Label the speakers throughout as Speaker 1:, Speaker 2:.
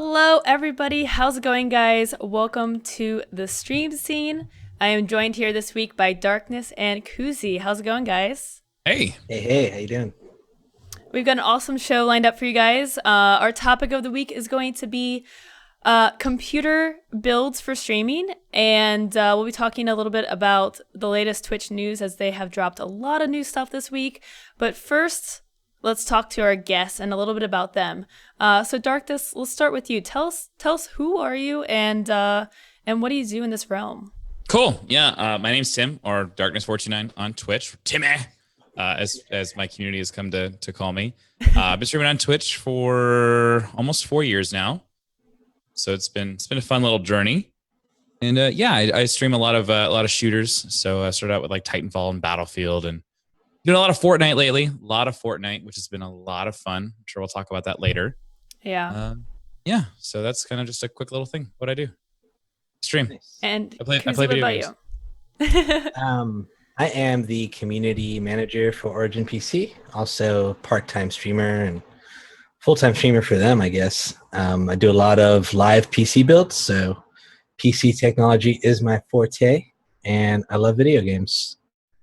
Speaker 1: Hello, everybody. How's it going, guys? Welcome to the stream scene. I am joined here this week by Darkness and Koozy. How's it going, guys?
Speaker 2: Hey.
Speaker 3: Hey, how you doing?
Speaker 1: We've got an awesome show lined up for you guys. Our topic of the week is going to be computer builds for streaming, and we'll be talking a little bit about the latest Twitch news as they have dropped a lot of new stuff this week. But first, let's talk to our guests and a little bit about them. So Darkness, let's start with you. Tell us who are you and what do you do in this realm?
Speaker 2: Cool. Yeah. My name's Tim, or Darkness429 on Twitch. Timmy, as my community has come to call me. I've been streaming on Twitch for almost 4 years now, so it's been a fun little journey. And I stream a lot of shooters. So I started out with like Titanfall and Battlefield, and doing a lot of Fortnite lately. A lot of Fortnite, which has been a lot of fun. I'm sure we'll talk about that later.
Speaker 1: Yeah.
Speaker 2: So that's kind of just a quick little thing. What I do. Stream.
Speaker 3: Nice.
Speaker 1: And
Speaker 2: I play
Speaker 1: Koozy,
Speaker 2: video
Speaker 1: what
Speaker 2: games.
Speaker 1: about you?
Speaker 3: I am the community manager for Origin PC, also part-time streamer and full-time streamer for them, I guess. I do a lot of live PC builds, so PC technology is my forte, and I love video games.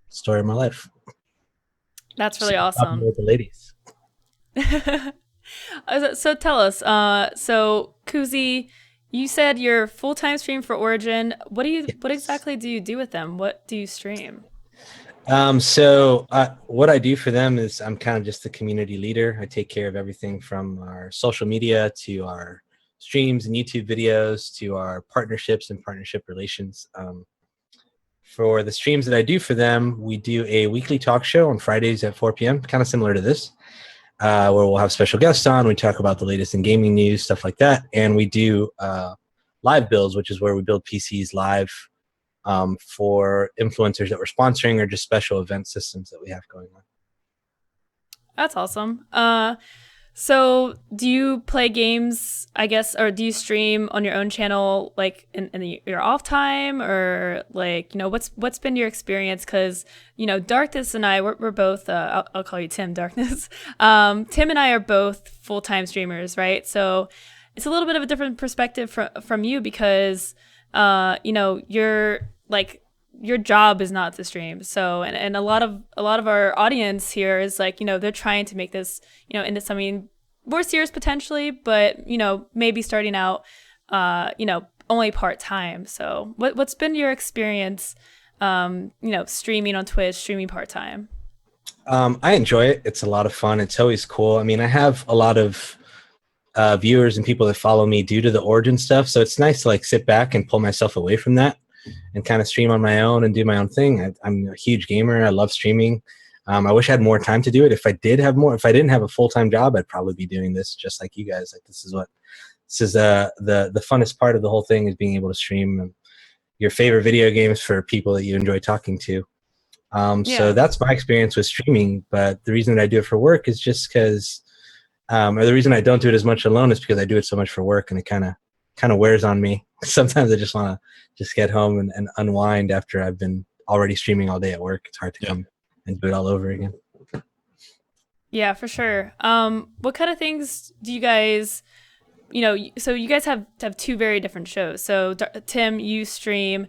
Speaker 3: Story of my life.
Speaker 1: That's really
Speaker 3: So,
Speaker 1: awesome.
Speaker 3: with the ladies.
Speaker 1: So tell us, so Koozy, you said you're full-time stream for Origin. What exactly do you do with them? What do you stream?
Speaker 3: What I do for them is I'm kind of just the community leader. I take care of everything from our social media to our streams and YouTube videos to our partnerships and partnership relations. For the streams that I do for them, we do a weekly talk show on Fridays at 4 p.m., kind of similar to this, where we'll have special guests on. We talk about the latest in gaming news, stuff like that. And we do live builds, which is where we build PCs live for influencers that we're sponsoring or just special event systems that we have going on.
Speaker 1: That's awesome. So do you play games, I guess, or do you stream on your own channel, like in your off time, or like, what's been your experience? Because, Darkness and I, we're both, I'll call you Tim, Darkness. Tim and I are both full-time streamers, right? So it's a little bit of a different perspective from you because, you're like, your job is not to stream. So, and a lot of our audience here is like, they're trying to make this, into something more serious potentially, but, maybe starting out, only part-time. So what's been your experience, streaming on Twitch, streaming part-time?
Speaker 3: I enjoy it. It's a lot of fun. It's always cool. I mean, I have a lot of viewers and people that follow me due to the Origin stuff. So it's nice to like sit back and pull myself away from that and kind of stream on my own and do my own thing. I'm a huge gamer. I love streaming. I wish I had more time to do it. If I didn't have a full-time job, I'd probably be doing this just like you guys. Like this is the funnest part of the whole thing is being able to stream your favorite video games for people that you enjoy talking to. So that's my experience with streaming. But the reason that I do it for work is just because, or the reason I don't do it as much alone is because I do it so much for work and it kind of wears on me. Sometimes I just want to just get home and unwind after I've been already streaming all day at work. It's hard to come and do it all over again.
Speaker 1: Yeah, for sure. What kind of things do you guys, so you guys have two very different shows. So Tim, you stream,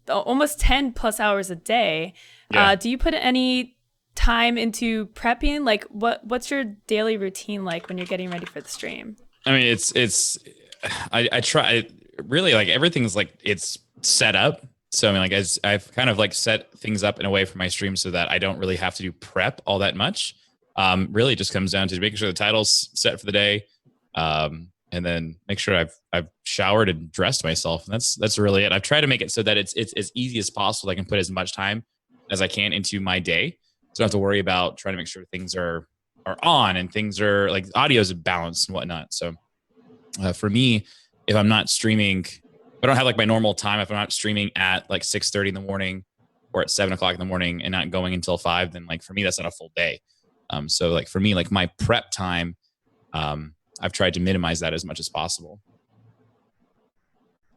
Speaker 1: almost 10 plus hours a day.
Speaker 2: Yeah.
Speaker 1: Do you put any time into prepping? Like what's your daily routine like when you're getting ready for the stream?
Speaker 2: I mean, I try really like everything's like it's set up. So I mean, like as I've kind of like set things up in a way for my stream so that I don't really have to do prep all that much. Really it just comes down to making sure the title's set for the day. And then make sure I've showered and dressed myself. And that's really it. I've tried to make it so that it's as easy as possible. I can put as much time as I can into my day. So I don't have to worry about trying to make sure things are on and things are like audio is balanced and whatnot. So for me, if I'm not streaming, if I don't have like my normal time, if I'm not streaming at like 6:30 in the morning or at 7 o'clock in the morning and not going until 5, then like for me, that's not a full day. So like for me, like my prep time, I've tried to minimize that as much as possible.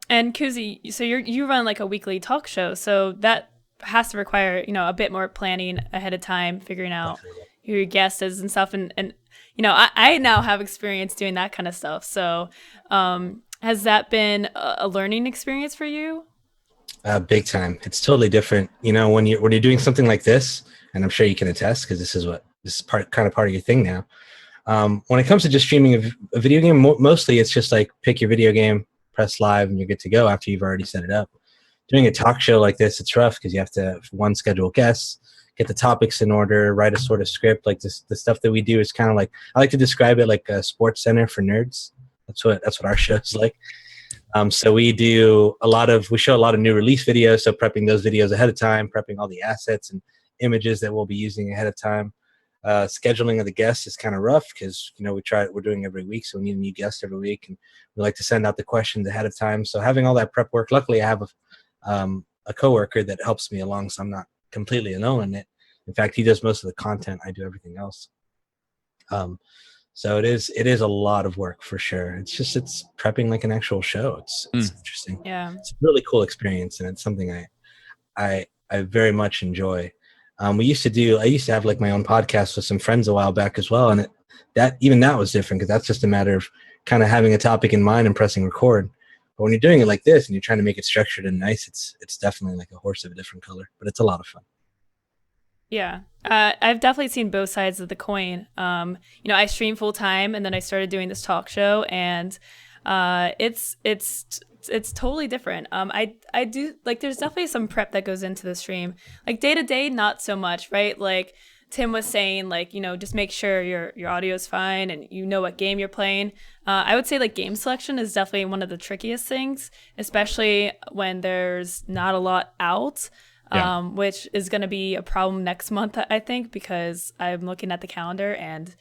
Speaker 1: And Koozy, so you run like a weekly talk show, so that has to require, a bit more planning ahead of time, figuring out who your guest is and stuff. And I now have experience doing that kind of stuff. So has that been a learning experience for you?
Speaker 3: Big time. It's totally different. When you're doing something like this, and I'm sure you can attest because this is part of your thing now. When it comes to just streaming a video game, mostly it's just like pick your video game, press live, and you're good to go after you've already set it up. Doing a talk show like this, it's rough because you have to, one, schedule guests, get the topics in order, write a sort of script. Like this, the stuff that we do is kind of like, I like to describe it like a sports center for nerds. That's what our show is like. So we show a lot of new release videos. So prepping those videos ahead of time, prepping all the assets and images that we'll be using ahead of time. Scheduling of the guests is kind of rough because we're doing every week, so we need a new guest every week, and we like to send out the questions ahead of time. So having all that prep work, luckily I have a coworker that helps me along, so I'm not completely alone in it. In fact, he does most of the content. I do everything else. So it is a lot of work for sure. It's prepping like an actual show. It's interesting.
Speaker 1: Yeah,
Speaker 3: it's a really cool experience, and it's something I very much enjoy. I used to have like my own podcast with some friends a while back as well, and that was different because that's just a matter of kind of having a topic in mind and pressing record. But when you're doing it like this and you're trying to make it structured and nice, it's definitely like a horse of a different color, but it's a lot of fun.
Speaker 1: yeah. I've definitely seen both sides of the coin. I stream full time, and then I started doing this talk show, and it's totally different. I do like, there's definitely some prep that goes into the stream. Like day to day, not so much, right? Like Tim was saying, like, just make sure your audio is fine and you know what game you're playing. I would say like game selection is definitely one of the trickiest things, especially when there's not a lot out.
Speaker 2: Yeah.
Speaker 1: Which is going to be a problem next month, I think, because I'm looking at the calendar and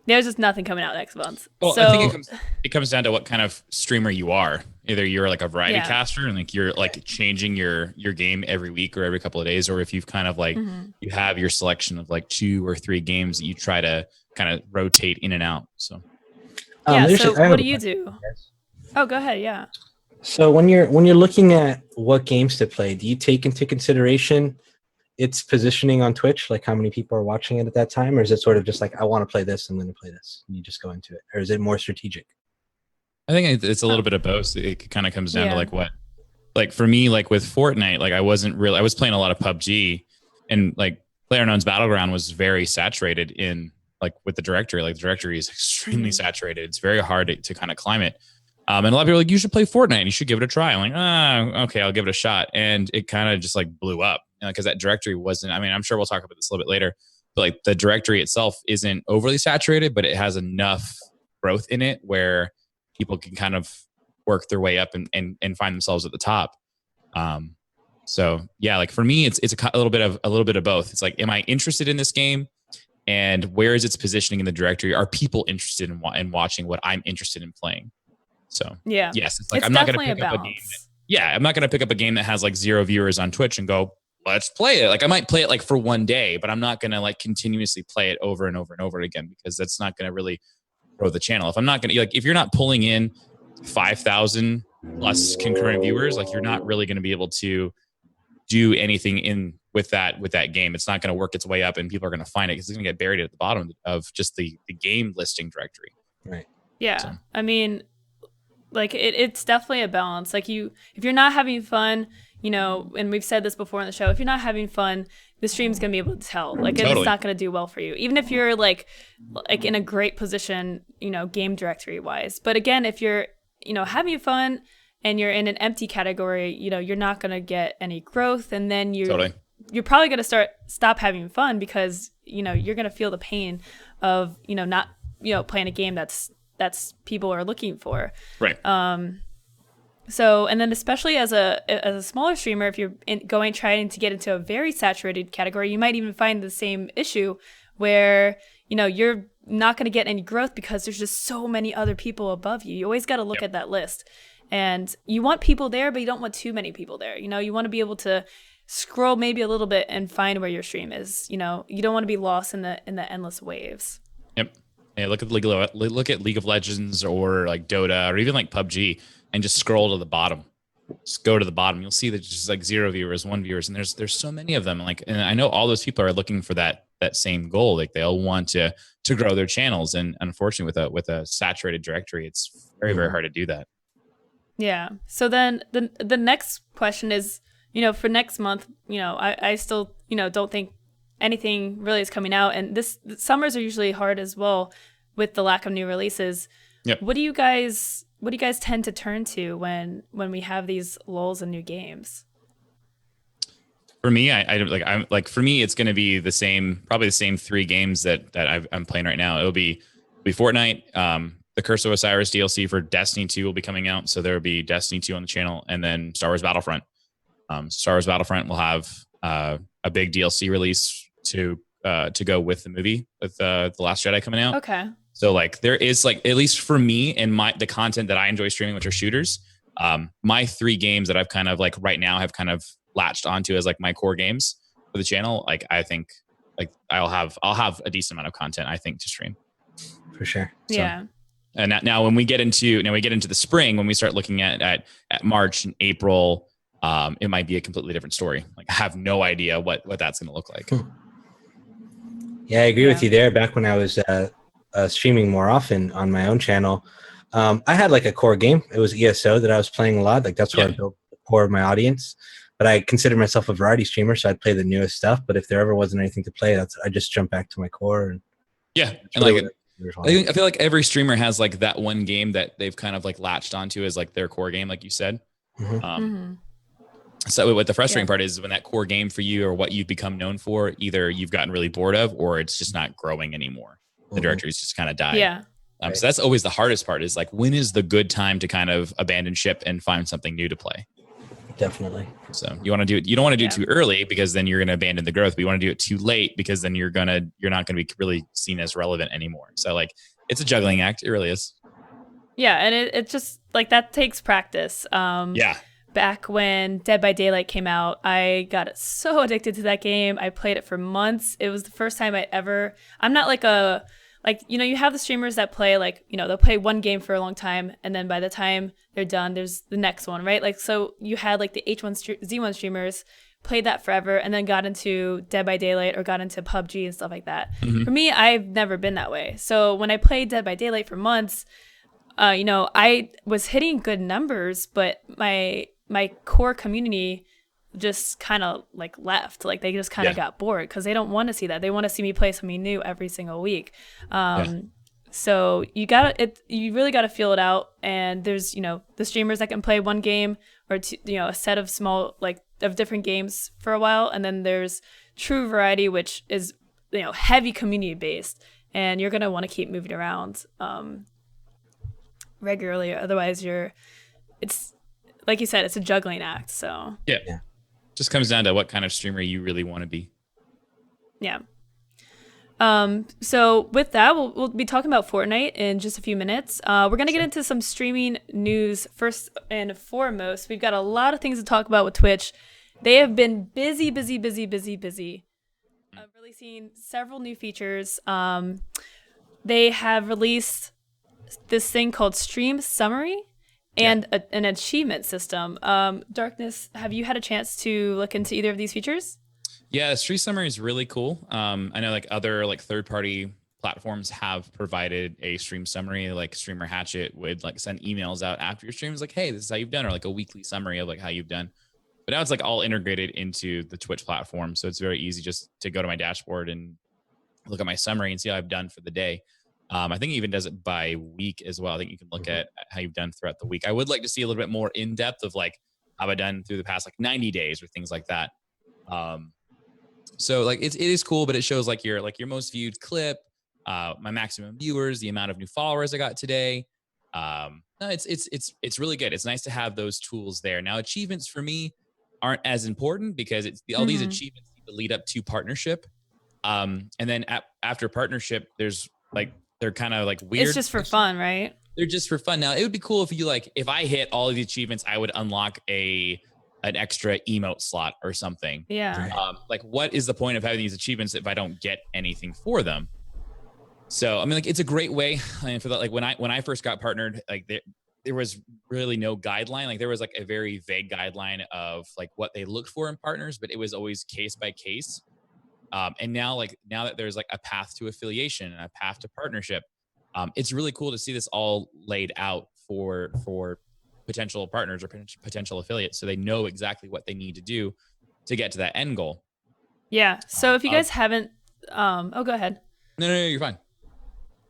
Speaker 1: there's just nothing coming out next month.
Speaker 2: Well,
Speaker 1: so,
Speaker 2: I think it comes down to what kind of streamer you are. Either you're like a variety caster and like you're like changing your game every week or every couple of days, or if you've kind of like you have your selection of like 2 or 3 games that you try to kind of rotate in and out. So
Speaker 1: so what do you do? Oh, go ahead. Yeah.
Speaker 3: So when you're looking at what games to play, do you take into consideration its positioning on Twitch, like how many people are watching it at that time, or is it sort of just like, I want to play this, I'm going to play this, and you just go into it, or is it more strategic?
Speaker 2: I think it's a little bit of both. It kind of comes down to like for me, like with Fortnite, like I was playing a lot of PUBG, and like PlayerUnknown's Battleground was very saturated in like with the directory. Like the directory is extremely saturated. It's very hard to kind of climb it. And a lot of people are like, you should play Fortnite and you should give it a try. I'm like, okay, I'll give it a shot. And it kind of just like blew up because that directory wasn't, I mean, I'm sure we'll talk about this a little bit later, but like the directory itself isn't overly saturated, but it has enough growth in it where people can kind of work their way up and find themselves at the top. So yeah, like for me, it's a little bit of both. It's like, am I interested in this game? And where is its positioning in the directory? Are people interested in watching what I'm interested in playing? So yes, it's like, I'm not going to pick up a game. I'm not going to pick up a game that has like 0 viewers on Twitch and go, let's play it. Like I might play it like for one day, but I'm not going to like continuously play it over and over and over again, because that's not going to really grow the channel. If I'm not going to, like, if you're not pulling in 5,000 plus concurrent viewers, like you're not really going to be able to do anything with that game. It's not going to work its way up and people are going to find it because it's going to get buried at the bottom of just the game listing directory.
Speaker 3: Right.
Speaker 1: Yeah. So. I mean, like it's definitely a balance. Like if you're not having fun, and we've said this before on the show, if you're not having fun, the stream's gonna be able to tell. Like totally. It's not gonna do well for you, even if you're like in a great position, game directory wise. But again, if you're having fun and you're in an empty category, you're not gonna get any growth, and then you're probably gonna stop having fun because you're gonna feel the pain of not playing a game that's people are looking for.
Speaker 2: Right.
Speaker 1: So, and then especially as a smaller streamer, if you're trying to get into a very saturated category, you might even find the same issue where, you're not going to get any growth because there's just so many other people above you. You always got to look at that list, and you want people there, but you don't want too many people there. You want to be able to scroll maybe a little bit and find where your stream is. You don't want to be lost in the endless waves.
Speaker 2: Yep. Yeah, look at League of Legends or like Dota or even like PUBG and just scroll to the bottom. Just go to the bottom. You'll see that just like 0 viewers, 1 viewers, and there's so many of them. And I know all those people are looking for that that same goal. Like they'll want to grow their channels, and unfortunately, with a saturated directory, it's very hard to do that.
Speaker 1: Yeah. So then the next question is, for next month, I still, don't think anything really is coming out, and summers are usually hard as well with the lack of new releases.
Speaker 2: Yep.
Speaker 1: What do you guys tend to turn to when we have these lulls in new games?
Speaker 2: For me, for me, it's going to be probably the same 3 games that I'm playing right now. It'll be Fortnite, the Curse of Osiris DLC for Destiny 2 will be coming out, so there will be Destiny 2 on the channel, and then Star Wars Battlefront. Star Wars Battlefront will have a big DLC release to go with the movie, with the Last Jedi coming out.
Speaker 1: Okay.
Speaker 2: So like there is like, at least for me and the content that I enjoy streaming, which are shooters, my 3 games that I've kind of like right now have kind of latched onto as like my core games for the channel. Like I think like I'll have a decent amount of content, I think, to stream.
Speaker 3: For sure.
Speaker 2: So,
Speaker 1: yeah.
Speaker 2: And now when we get into the spring, when we start looking at March and April, it might be a completely different story. Like I have no idea what that's going to look like.
Speaker 3: Yeah, I agree with you there. Back when I was streaming more often on my own channel, I had like a core game. It was ESO that I was playing a lot. Like that's where I built the core of my audience. But I consider myself a variety streamer, so I'd play the newest stuff. But if there ever wasn't anything to play, I just jump back to my core. And
Speaker 2: and like I feel like every streamer has like that one game that they've kind of like latched onto as like their core game, like you said. So what the frustrating part is when that core game for you or what you've become known for, either you've gotten really bored of or it's just not growing anymore. The directory's just kind of died.
Speaker 1: Yeah.
Speaker 2: So that's always the hardest part, is like, when is the good time to kind of abandon ship and find something new to play?
Speaker 3: Definitely.
Speaker 2: So you want to do it. You don't want to do it too early, because then you're going to abandon the growth. But you want to do it too late, because then you're not going to be really seen as relevant anymore. So like, it's a juggling act. It really is.
Speaker 1: Yeah. And it just like, that takes practice. Back when Dead by Daylight came out, I got so addicted to that game. I played it for months. It was the first time I'm not like you have the streamers that play they'll play one game for a long time, and then by the time they're done, there's the next one, right? Like, so you had like the H1Z1 streamers played that forever and then got into Dead by Daylight or got into PUBG and stuff like that. For me, I've never been that way. So when I played Dead by Daylight for months, I was hitting good numbers, but my core community just kind of like left. Like they just kind of got bored because they don't want to see that. They want to see me play something new every single week. So you really got to feel it out. And there's, the streamers that can play one game or two, a set of small, of different games for a while. And then there's true variety, which is, heavy community based, and you're going to want to keep moving around regularly. Otherwise it's like you said, it's a juggling act. So
Speaker 2: yeah. Just comes down to what kind of streamer you really want to be.
Speaker 1: Yeah. So with that, we'll be talking about Fortnite in just a few minutes. We're going to get into some streaming news first and foremost. We've got a lot of things to talk about with Twitch. They have been busy, releasing several new features. They have released this thing called Stream Summary and an achievement system. Darkness, have you had a chance to look into either of these features?
Speaker 2: Yeah, Stream Summary is really cool. I know like other like third-party platforms have provided a stream summary. Like Streamer Hatchet would like send emails out after your streams, like, hey, this is how you've done, or like a weekly summary of like how you've done. But now it's like all integrated into the Twitch platform, so it's very easy just to go to my dashboard and look at my summary and see how I've done for the day. I think it even does it by week as well. I think you can look at how you've done throughout the week. I would like to see a little bit more in depth of like how I've done through the past like 90 days or things like that. So like it is cool, but it shows like your most viewed clip, my maximum viewers, the amount of new followers I got today. No, it's really good. It's nice to have those tools there. Now, achievements for me aren't as important because it's all these achievements need to lead up to partnership. And then after partnership, there's like, they're kind of like weird.
Speaker 1: It's just for fun, right?
Speaker 2: They're just for fun. Now, it would be cool if you if I hit all of the achievements, I would unlock an extra emote slot or something.
Speaker 1: Yeah.
Speaker 2: Like, what is the point of having these achievements if I don't get anything for them? So, I mean, like, it's a great way. And for that, like when I first got partnered, like there was really no guideline. Like there was like a very vague guideline of like what they looked for in partners, but it was always case by case. And now that there's like a path to affiliation and a path to partnership, it's really cool to see this all laid out for potential partners or potential affiliates, so they know exactly what they need to do to get to that end goal.
Speaker 1: Yeah. So if you guys haven't, oh, go ahead.
Speaker 2: No, you're fine.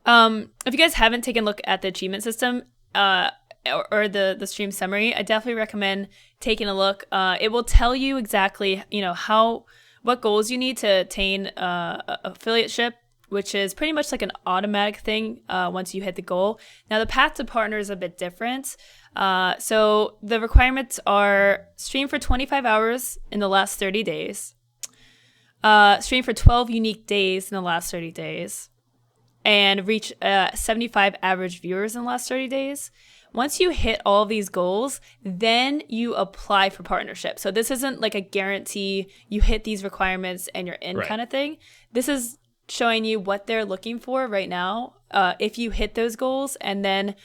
Speaker 1: If you guys haven't taken a look at the achievement system, or the stream summary, I definitely recommend taking a look. It will tell you exactly, what goals you need to attain affiliateship, which is pretty much like an automatic thing once you hit the goal. Now, the path to partner is a bit different. So the requirements are stream for 25 hours in the last 30 days, stream for 12 unique days in the last 30 days, and reach 75 average viewers in the last 30 days. Once you hit all these goals, then you apply for partnership. So this isn't like a guarantee you hit these requirements and you're in kind of thing. This is showing you what they're looking for right now. If you hit those goals, and then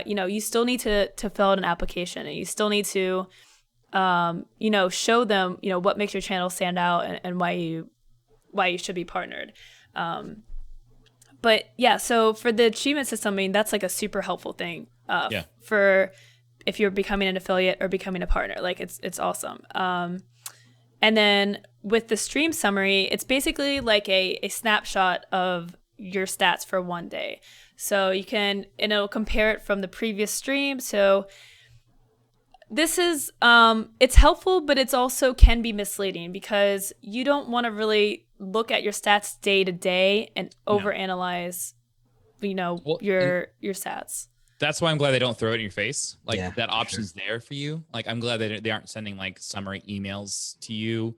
Speaker 1: you still need to fill out an application, and you still need to show them what makes your channel stand out, and why you should be partnered. But yeah, so for the achievement system, I mean, that's like a super helpful thing for if you're becoming an affiliate or becoming a partner. Like it's awesome. And then with the stream summary, it's basically like a snapshot of your stats for one day. So it'll compare it from the previous stream. So this is, it's helpful, but it's also can be misleading, because you don't want to really look at your stats day to day and overanalyze, your stats.
Speaker 2: That's why I'm glad they don't throw it in your face. Like that option's
Speaker 3: sure.
Speaker 2: there for you. Like I'm glad they aren't sending like summary emails to you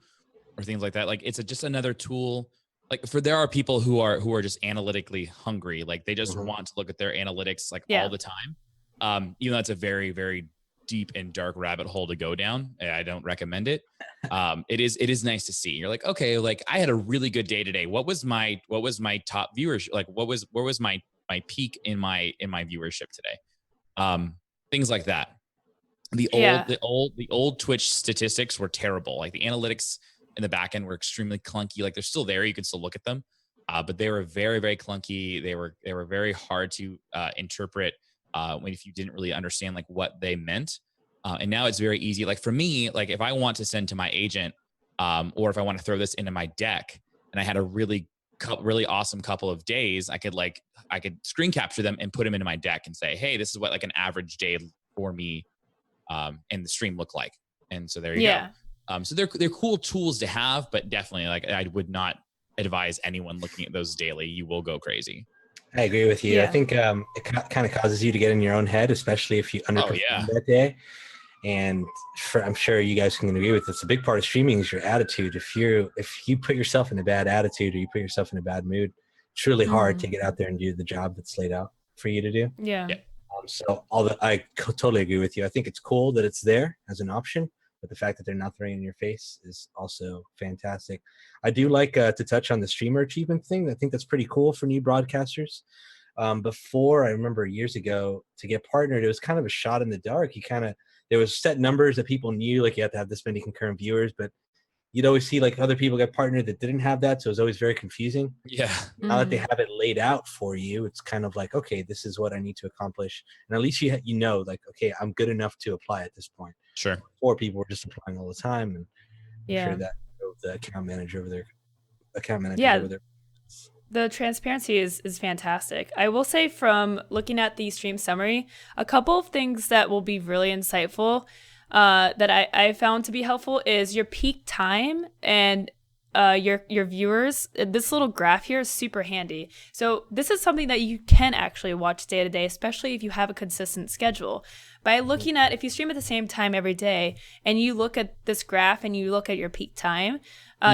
Speaker 2: or things like that. Like it's just another tool. Like there are people who are just analytically hungry. Like they just want to look at their analytics all the time. Even though it's a very, very deep and dark rabbit hole to go down. I don't recommend it. It is nice to see. You're like, okay, like I had a really good day today. What was my top viewership? Like where was my peak in my viewership today? Things like that. The old Twitch statistics were terrible. Like the analytics in the back end were extremely clunky. Like they're still there. You can still look at them. But they were very, very clunky. They were very hard to interpret if you didn't really understand like what they meant. And now it's very easy. Like for me, like if I want to send to my agent, or if I want to throw this into my deck, and I had a really awesome couple of days, I could screen capture them and put them into my deck and say, hey, this is what like an average day for me and the stream look like. And so there you go. So they're cool tools to have, but definitely like I would not advise anyone looking at those daily. You will go crazy.
Speaker 3: I agree with you. I think it kind of causes you to get in your own head, especially if you underperform that day. And I'm sure you guys can agree with this. A big part of streaming is your attitude. If you put yourself in a bad attitude, or you put yourself in a bad mood, it's really hard to get out there and do the job that's laid out for you to do.
Speaker 1: Yeah.
Speaker 3: So I totally agree with you. I think it's cool that it's there as an option, but the fact that they're not throwing it in your face is also fantastic. I do like to touch on the streamer achievement thing. I think that's pretty cool for new broadcasters. Before, I remember years ago, to get partnered, it was kind of a shot in the dark. There was set numbers that people knew, like you had to have this many concurrent viewers, but you'd always see like other people get partnered that didn't have that. So it was always very confusing.
Speaker 2: Yeah.
Speaker 3: Now that they have it laid out for you, it's kind of like, okay, this is what I need to accomplish. And at least you know, like, okay, I'm good enough to apply at this point.
Speaker 2: Sure.
Speaker 3: Before, people were just applying all the time. And I'm sure that the account manager over there.
Speaker 1: The transparency is fantastic. I will say, from looking at the stream summary, a couple of things that will be really insightful that I found to be helpful is your peak time and your viewers. This little graph here is super handy. So this is something that you can actually watch day to day, especially if you have a consistent schedule. By looking at, if you stream at the same time every day and you look at this graph and you look at your peak time,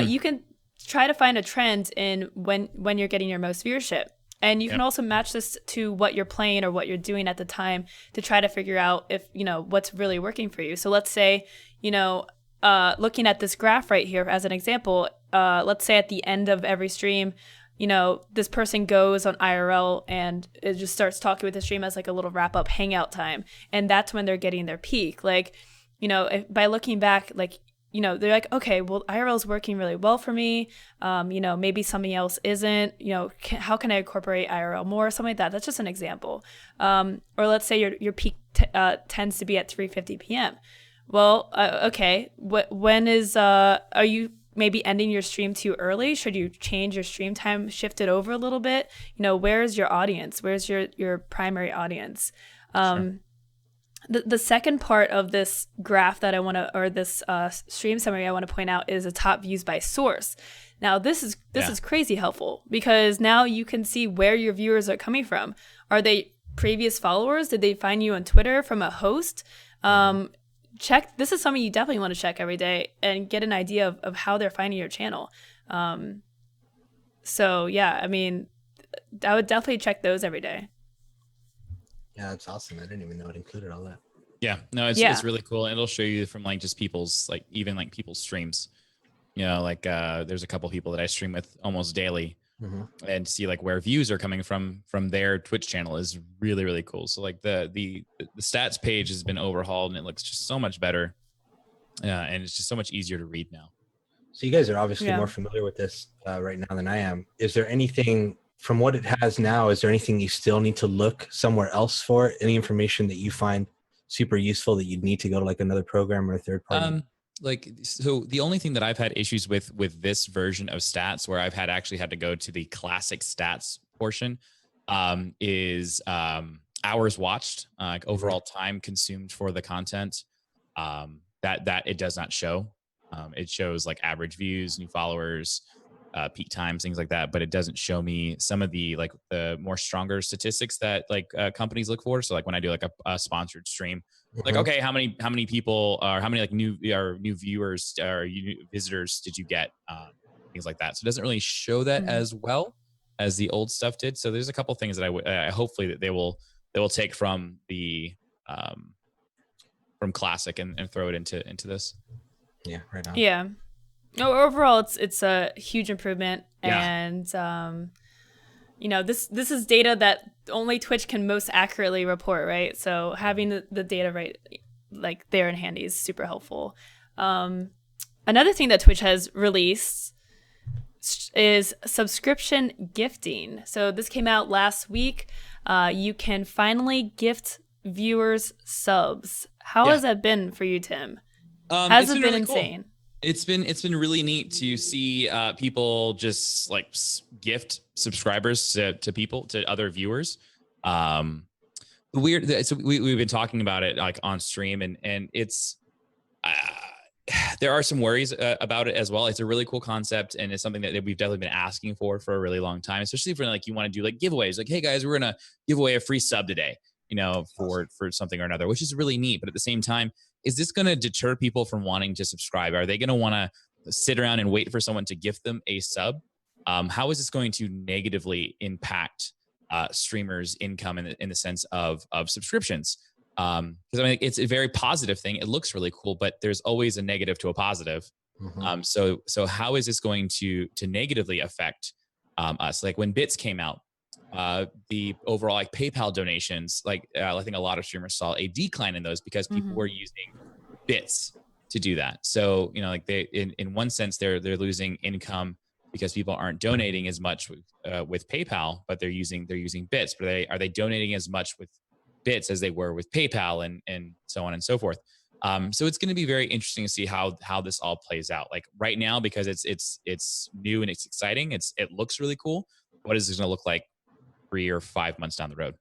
Speaker 1: you can try to find a trend in when you're getting your most viewership. And you can also match this to what you're playing or what you're doing at the time to try to figure out if, what's really working for you. So let's say, looking at this graph right here as an example, let's say at the end of every stream, this person goes on IRL and it just starts talking with the stream as like a little wrap up hangout time. And that's when they're getting their peak. Like, by looking back, like, they're like, okay, well, IRL is working really well for me. Maybe something else isn't. How can I incorporate IRL more? Something like that. That's just an example. Or let's say your peak tends to be at 3:50 p.m. Well, okay. When is are you maybe ending your stream too early? Should you change your stream time, shift it over a little bit? Where's your audience? Where's your primary audience?
Speaker 3: Sure.
Speaker 1: The second part of this graph that I want to, or this stream summary I want to point out, is the top views by source. Now this is crazy helpful, because now you can see where your viewers are coming from. Are they previous followers? Did they find you on Twitter from a host? Check. This is something you definitely want to check every day and get an idea of how they're finding your channel. So yeah, I mean, I would definitely check those every day.
Speaker 3: Yeah, that's awesome. I didn't even know it included all that.
Speaker 2: Yeah, no, it's really cool. And it'll show you from like just people's, like even like people's streams, there's a couple people that I stream with almost daily, and see like where views are coming from their Twitch channel is really, really cool. So like the stats page has been overhauled and it looks just so much better. And it's just so much easier to read now.
Speaker 3: So you guys are obviously more familiar with this right now than I am. Is there anything from what it has now, is there anything you still need to look somewhere else for? Any information that you find super useful that you'd need to go to like another program or a third party?
Speaker 2: So the only thing that I've had issues with this version of stats, where I've actually had to go to the classic stats portion, is hours watched, like overall time consumed for the content. That it does not show. It shows like average views, new followers, peak times, things like that, but it doesn't show me some of the like the more stronger statistics that like companies look for. So like when I do like a sponsored stream, like, okay, how many people or how many like new viewers or visitors did you get, things like that. So it doesn't really show that as well as the old stuff did. So there's a couple things that I hopefully that they will take from the from classic and throw it into this.
Speaker 3: Yeah, right on.
Speaker 1: Yeah. Overall, it's a huge improvement, and this is data that only Twitch can most accurately report, right? So having the data right, like there and handy, is super helpful. Another thing that Twitch has released is subscription gifting. So this came out last week. You can finally gift viewers subs. How has that been for you, Tim? Has it been really insane? Cool.
Speaker 2: It's been really neat to see people just like gift subscribers to people, to other viewers. So we've been talking about it like on stream, and it's there are some worries about it as well. It's a really cool concept, and it's something that we've definitely been asking for a really long time, especially for like you want to do like giveaways, like, hey guys, we're gonna give away a free sub today, for something or another, which is really neat. But at the same time, is this going to deter people from wanting to subscribe? Are they going to want to sit around and wait for someone to gift them a sub? How is this going to negatively impact streamers' income in the sense of subscriptions? Because I mean, it's a very positive thing. It looks really cool, but there's always a negative to a positive. So how is this going to negatively affect us? Like when bits came out, the overall like PayPal donations, like I think a lot of streamers saw a decline in those because people were using bits to do that. So like they in one sense they're losing income because people aren't donating as much with PayPal, but they're using bits. But are they donating as much with bits as they were with PayPal and so on and so forth? So it's going to be very interesting to see how this all plays out. Like right now, because it's new and it's exciting, it looks really cool. What is this going to look like 3 or 5 months down the road?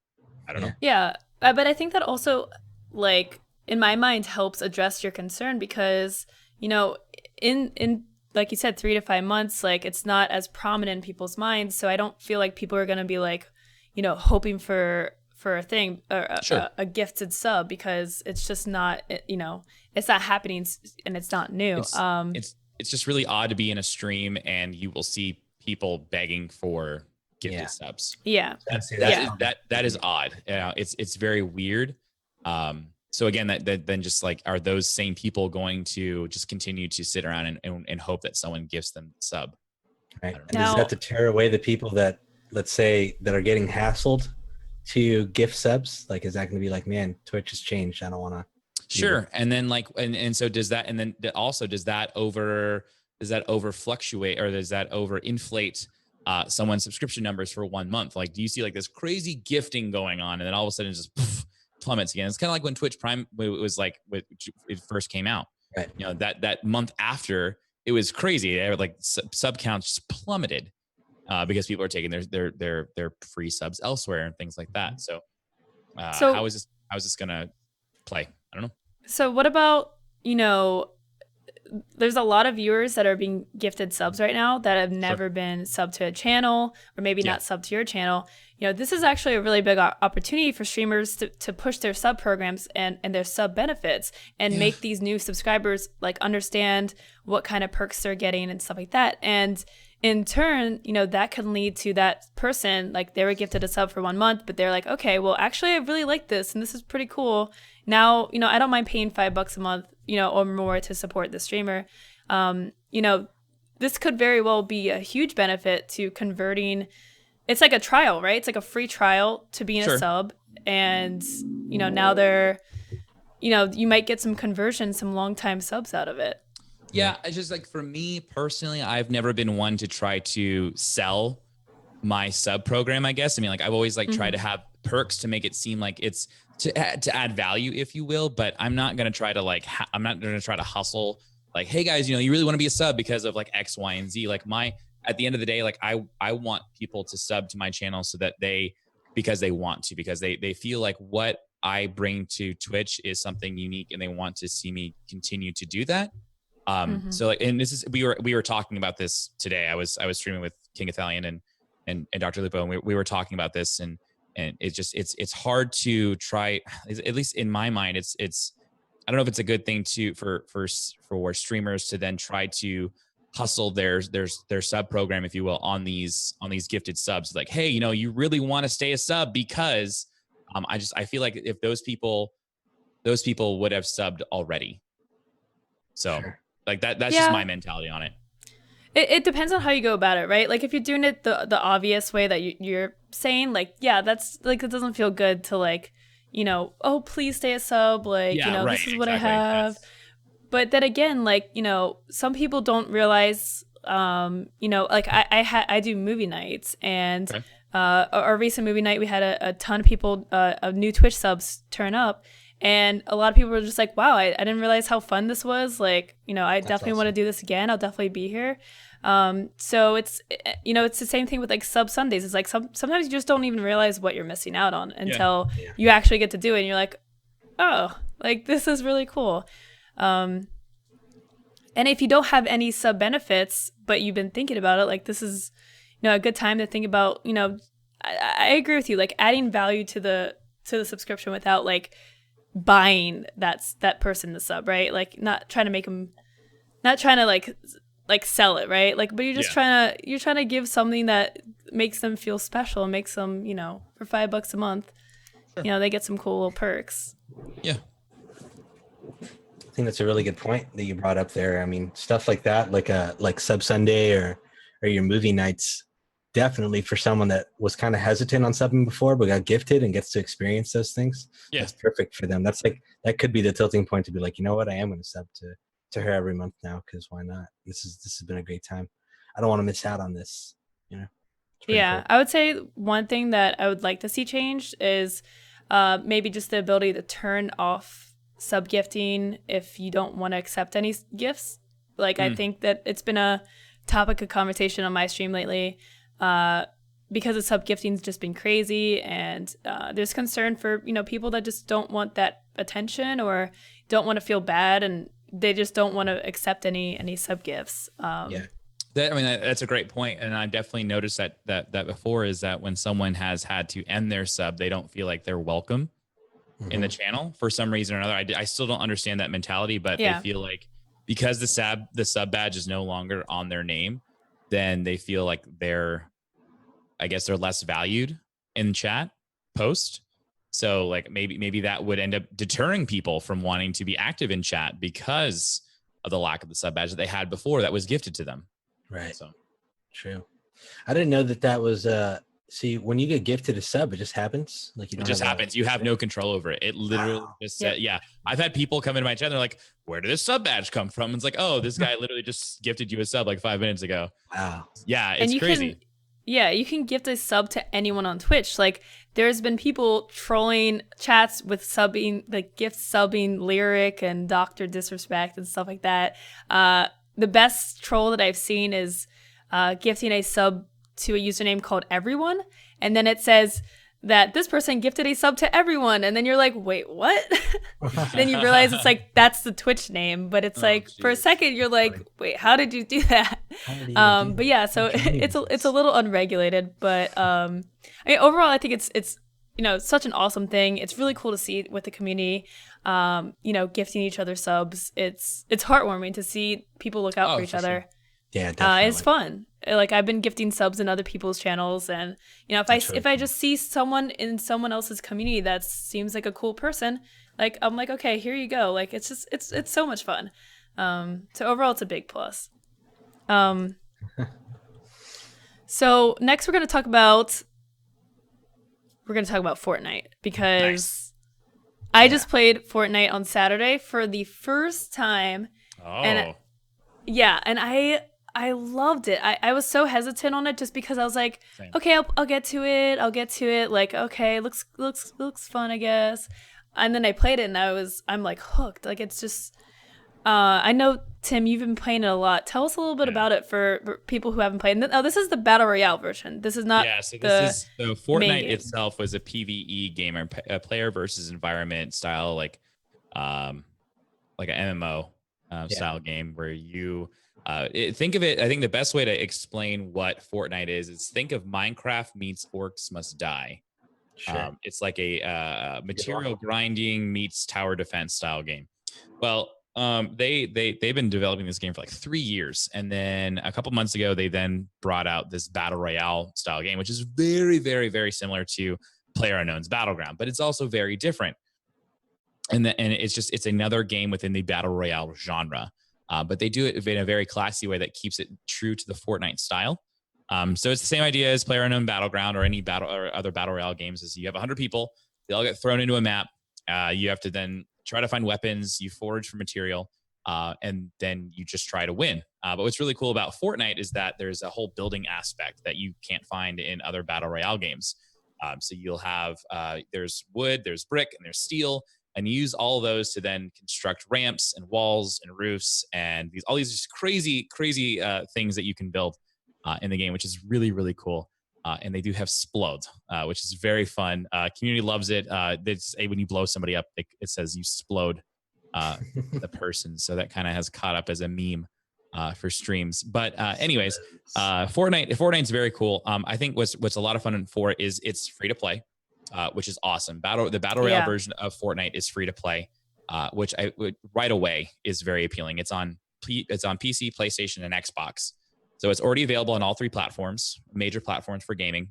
Speaker 2: I don't know.
Speaker 1: Yeah, but I think that also, like in my mind, helps address your concern, because in like you said, 3 to 5 months, like it's not as prominent in people's minds. So I don't feel like people are going to be like, hoping for a thing or a gifted sub, because it's just not, it's not happening and it's not new.
Speaker 2: It's just really odd to be in a stream and you will see people begging for gifted subs.
Speaker 1: Yeah.
Speaker 2: That is odd. It's very weird. So again, that then just like, are those same people going to just continue to sit around and hope that someone gifts them the sub?
Speaker 3: Right. And does that deter away the people that, let's say, that are getting hassled to gift subs? Like, is that going to be like, man, Twitch has changed, I don't want to?
Speaker 2: Sure. And then like, and so does that, and then also does that over fluctuate, or does that over inflate someone's subscription numbers for 1 month? Like, do you see like this crazy gifting going on, and then all of a sudden it just poof, plummets again? It's kind of like when Twitch Prime, it was like when it first came out,
Speaker 3: Right.
Speaker 2: you know, that month after, it was crazy. Like sub counts just plummeted because people are taking their free subs elsewhere and things like that. So,
Speaker 1: So
Speaker 2: how is this gonna play? I don't know.
Speaker 1: So what about, there's a lot of viewers that are being gifted subs right now that have never been subbed to a channel, or maybe not subbed to your channel. This is actually a really big opportunity for streamers to push their sub programs and their sub benefits and make these new subscribers like understand what kind of perks they're getting and stuff like that. And in turn, that can lead to that person, like they were gifted a sub for 1 month, but they're like, okay, well, actually, I really like this and this is pretty cool. Now, I don't mind paying $5 a month, or more to support the streamer. This could very well be a huge benefit to converting. It's like a trial, right? It's like a free trial to being a sub. And, now they're, you might get some conversion, some long-time subs out of it.
Speaker 2: Yeah, it's just like for me personally, I've never been one to try to sell my sub program, I guess. I mean, like I've always like tried to have perks to make it seem like it's to add value, if you will. But I'm not going to try to like, I'm not going to try to hustle like, hey guys, you really want to be a sub because of like X, Y, and Z. Like at the end of the day, like I want people to sub to my channel so that because they want to, because they feel like what I bring to Twitch is something unique and they want to see me continue to do that. So like, and this is, we were talking about this today. I was streaming with King Italian and Dr. Lupo, and we were talking about this, and it's just, it's hard to try, at least in my mind, it's, I don't know if it's a good thing for streamers to then try to hustle their sub program, if you will, on these gifted subs. Like, hey, you really want to stay a sub because, I feel like if those people would have subbed already. So like that's just my mentality on it.
Speaker 1: It depends on how you go about it, right? Like if you're doing it the obvious way that you're saying, like, yeah, that's like, it doesn't feel good to like, oh, please stay a sub. Like, this is what I have. But then again, like, some people don't realize, like I do movie nights, and our recent movie night, we had a ton of people, new Twitch subs turn up. And a lot of people were just like, wow, I didn't realize how fun this was. Like, I definitely want to do this again. I'll definitely be here. So it's, it's the same thing with like sub Sundays. It's like sometimes you just don't even realize what you're missing out on until you actually get to do it. And you're like, oh, like this is really cool. And if you don't have any sub benefits, but you've been thinking about it, like this is, a good time to think about, I agree with you, like adding value to the subscription without like buying that person the sub, right? Like not trying to like sell it, right? Like, but you're just trying to give something that makes them feel special, makes them, for $5 a month, they get some cool little perks.
Speaker 2: Yeah.
Speaker 3: I think that's a really good point that you brought up there. I mean, stuff like that, like Sub Sunday or your movie nights, definitely for someone that was kind of hesitant on subbing before but got gifted and gets to experience those things. That's perfect for them. That's like, that could be the tilting point to be like, you know what, I am going to sub to her every month now, because why not? This has been a great time. I don't want to miss out on this.
Speaker 1: Yeah, cool. I would say one thing that I would like to see changed is maybe just the ability to turn off sub gifting if you don't want to accept any gifts. Like I think that it's been a topic of conversation on my stream lately. Because the sub gifting's just been crazy, and there's concern for people that just don't want that attention or don't want to feel bad, and they just don't want to accept any sub gifts.
Speaker 2: That's a great point, and I definitely noticed that before, is that when someone has had to end their sub, they don't feel like they're welcome in the channel for some reason or another. I still don't understand that mentality, but they feel like because the sub badge is no longer on their name, then they feel like they're less valued in chat post. So like maybe that would end up deterring people from wanting to be active in chat because of the lack of the sub badge that they had before that was gifted to them.
Speaker 3: Right.
Speaker 2: So
Speaker 3: true. I didn't know that was See, when you get gifted a sub, it just happens. Like you
Speaker 2: It
Speaker 3: don't
Speaker 2: just
Speaker 3: have
Speaker 2: happens. You have no control over it. It literally
Speaker 3: Wow.
Speaker 2: just
Speaker 1: Yep.
Speaker 2: yeah. I've had people come into my chat. They're like, "Where did this sub badge come from?" And it's like, "Oh, this guy literally just gifted you a sub like 5 minutes ago."
Speaker 3: Wow.
Speaker 2: Yeah,
Speaker 1: And
Speaker 2: it's
Speaker 1: you
Speaker 2: crazy.
Speaker 1: you can gift a sub to anyone on Twitch. Like there's been people trolling chats with subbing, like gift subbing Lyric and Doctor Disrespect and stuff like that. The best troll that I've seen is gifting a sub to a username called Everyone, and then it says that this person gifted a sub to everyone, and then you're like, wait, what? Then you realize it's like that's the Twitch name, but it's
Speaker 2: Oh,
Speaker 1: like for a
Speaker 2: geez.
Speaker 1: second you're like, wait, how did you do that?
Speaker 3: How did he even do
Speaker 1: But
Speaker 3: that?
Speaker 1: yeah, so
Speaker 3: What game
Speaker 1: it's
Speaker 3: is
Speaker 1: it's a
Speaker 3: this?
Speaker 1: little unregulated, but I mean overall I think it's such an awesome thing. It's really cool to see with the community, gifting each other subs. It's heartwarming to see people look out
Speaker 2: Oh,
Speaker 1: for each
Speaker 2: for sure.
Speaker 1: other.
Speaker 3: Yeah, definitely.
Speaker 1: It's fun. Like I've been gifting subs in other people's channels, and
Speaker 3: That's really
Speaker 1: if I
Speaker 3: cool.
Speaker 1: just see someone in someone else's community that seems like a cool person, like I'm like, okay, here you go. Like it's just it's so much fun. So overall, it's a big plus. So next we're gonna talk about Fortnite because
Speaker 2: Nice.
Speaker 1: I just played Fortnite on Saturday for the first time.
Speaker 2: Oh,
Speaker 1: And yeah, and I loved it. I was so hesitant on it just because I was like,
Speaker 2: same.
Speaker 1: okay, I'll get to it. I'll get to it. Like, okay, looks fun, I guess. And then I played it and I'm like hooked. Like it's just I know Tim, you've been playing it a lot. Tell us a little bit
Speaker 2: Yeah.
Speaker 1: about it for people who haven't played. Oh, this is the Battle Royale version. This is not
Speaker 2: Yeah, so
Speaker 1: the main
Speaker 2: Fortnite
Speaker 1: game.
Speaker 2: itself was a PvE game, or a player versus environment style, like an MMO style game where you think of it. I think the best way to explain what Fortnite is think of Minecraft meets Orcs Must Die.
Speaker 3: Sure.
Speaker 2: It's like a material grinding meets tower defense style game. Well, they've been developing this game for like 3 years, and then a couple months ago, they then brought out this battle royale style game, which is very, very, very similar to PlayerUnknown's Battleground, but it's also very different. And it's another game within the battle royale genre, but they do it in a very classy way that keeps it true to the Fortnite style. So it's the same idea as PlayerUnknown Battleground or any battle or other battle royale games. Is you have 100 people, they all get thrown into a map. You have to then try to find weapons, you forage for material, and then you just try to win. But what's really cool about Fortnite is that there's a whole building aspect that you can't find in other battle royale games. So you'll have there's wood, there's brick, and there's steel, and you use all of those to then construct ramps and walls and roofs and all these just crazy things that you can build in the game, which is really, really cool. And they do have Splode, which is very fun. Community loves it. When you blow somebody up, it says you Splode the person. So that kind of has caught up as a meme for streams. But anyways, Fortnite's very cool. I think what's a lot of fun for it is it's free to play, which is awesome. The battle royale version of Fortnite is free to play, which I would right away is very appealing. It's on PC, PlayStation, and Xbox. So it's already available on all three platforms, major platforms for gaming,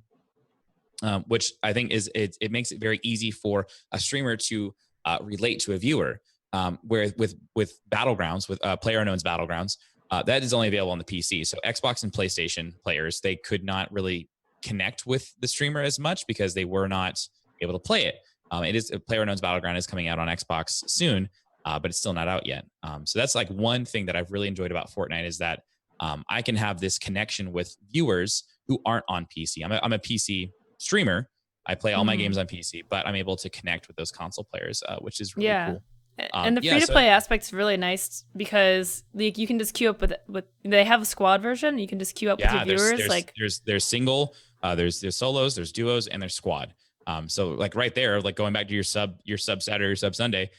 Speaker 2: which I think it makes it very easy for a streamer to relate to a viewer. Where with Battlegrounds, with PlayerUnknown's Battlegrounds, that is only available on the PC. So Xbox and PlayStation players, they could not really connect with the streamer as much because they were not able to play it. It is PlayerUnknown's Battleground is coming out on Xbox soon, but it's still not out yet. So that's like one thing that I've really enjoyed about Fortnite is that I can have this connection with viewers who aren't on PC. I'm a PC streamer. I play all my games on PC, but I'm able to connect with those console players, which is really cool.
Speaker 1: And the free to play aspect's really nice because like you can just queue up with they have a squad version. You can just queue up with your viewers.
Speaker 2: There's single, there's solos, there's duos, and there's squad. So like right there, like going back to your sub Saturday or sub Sunday,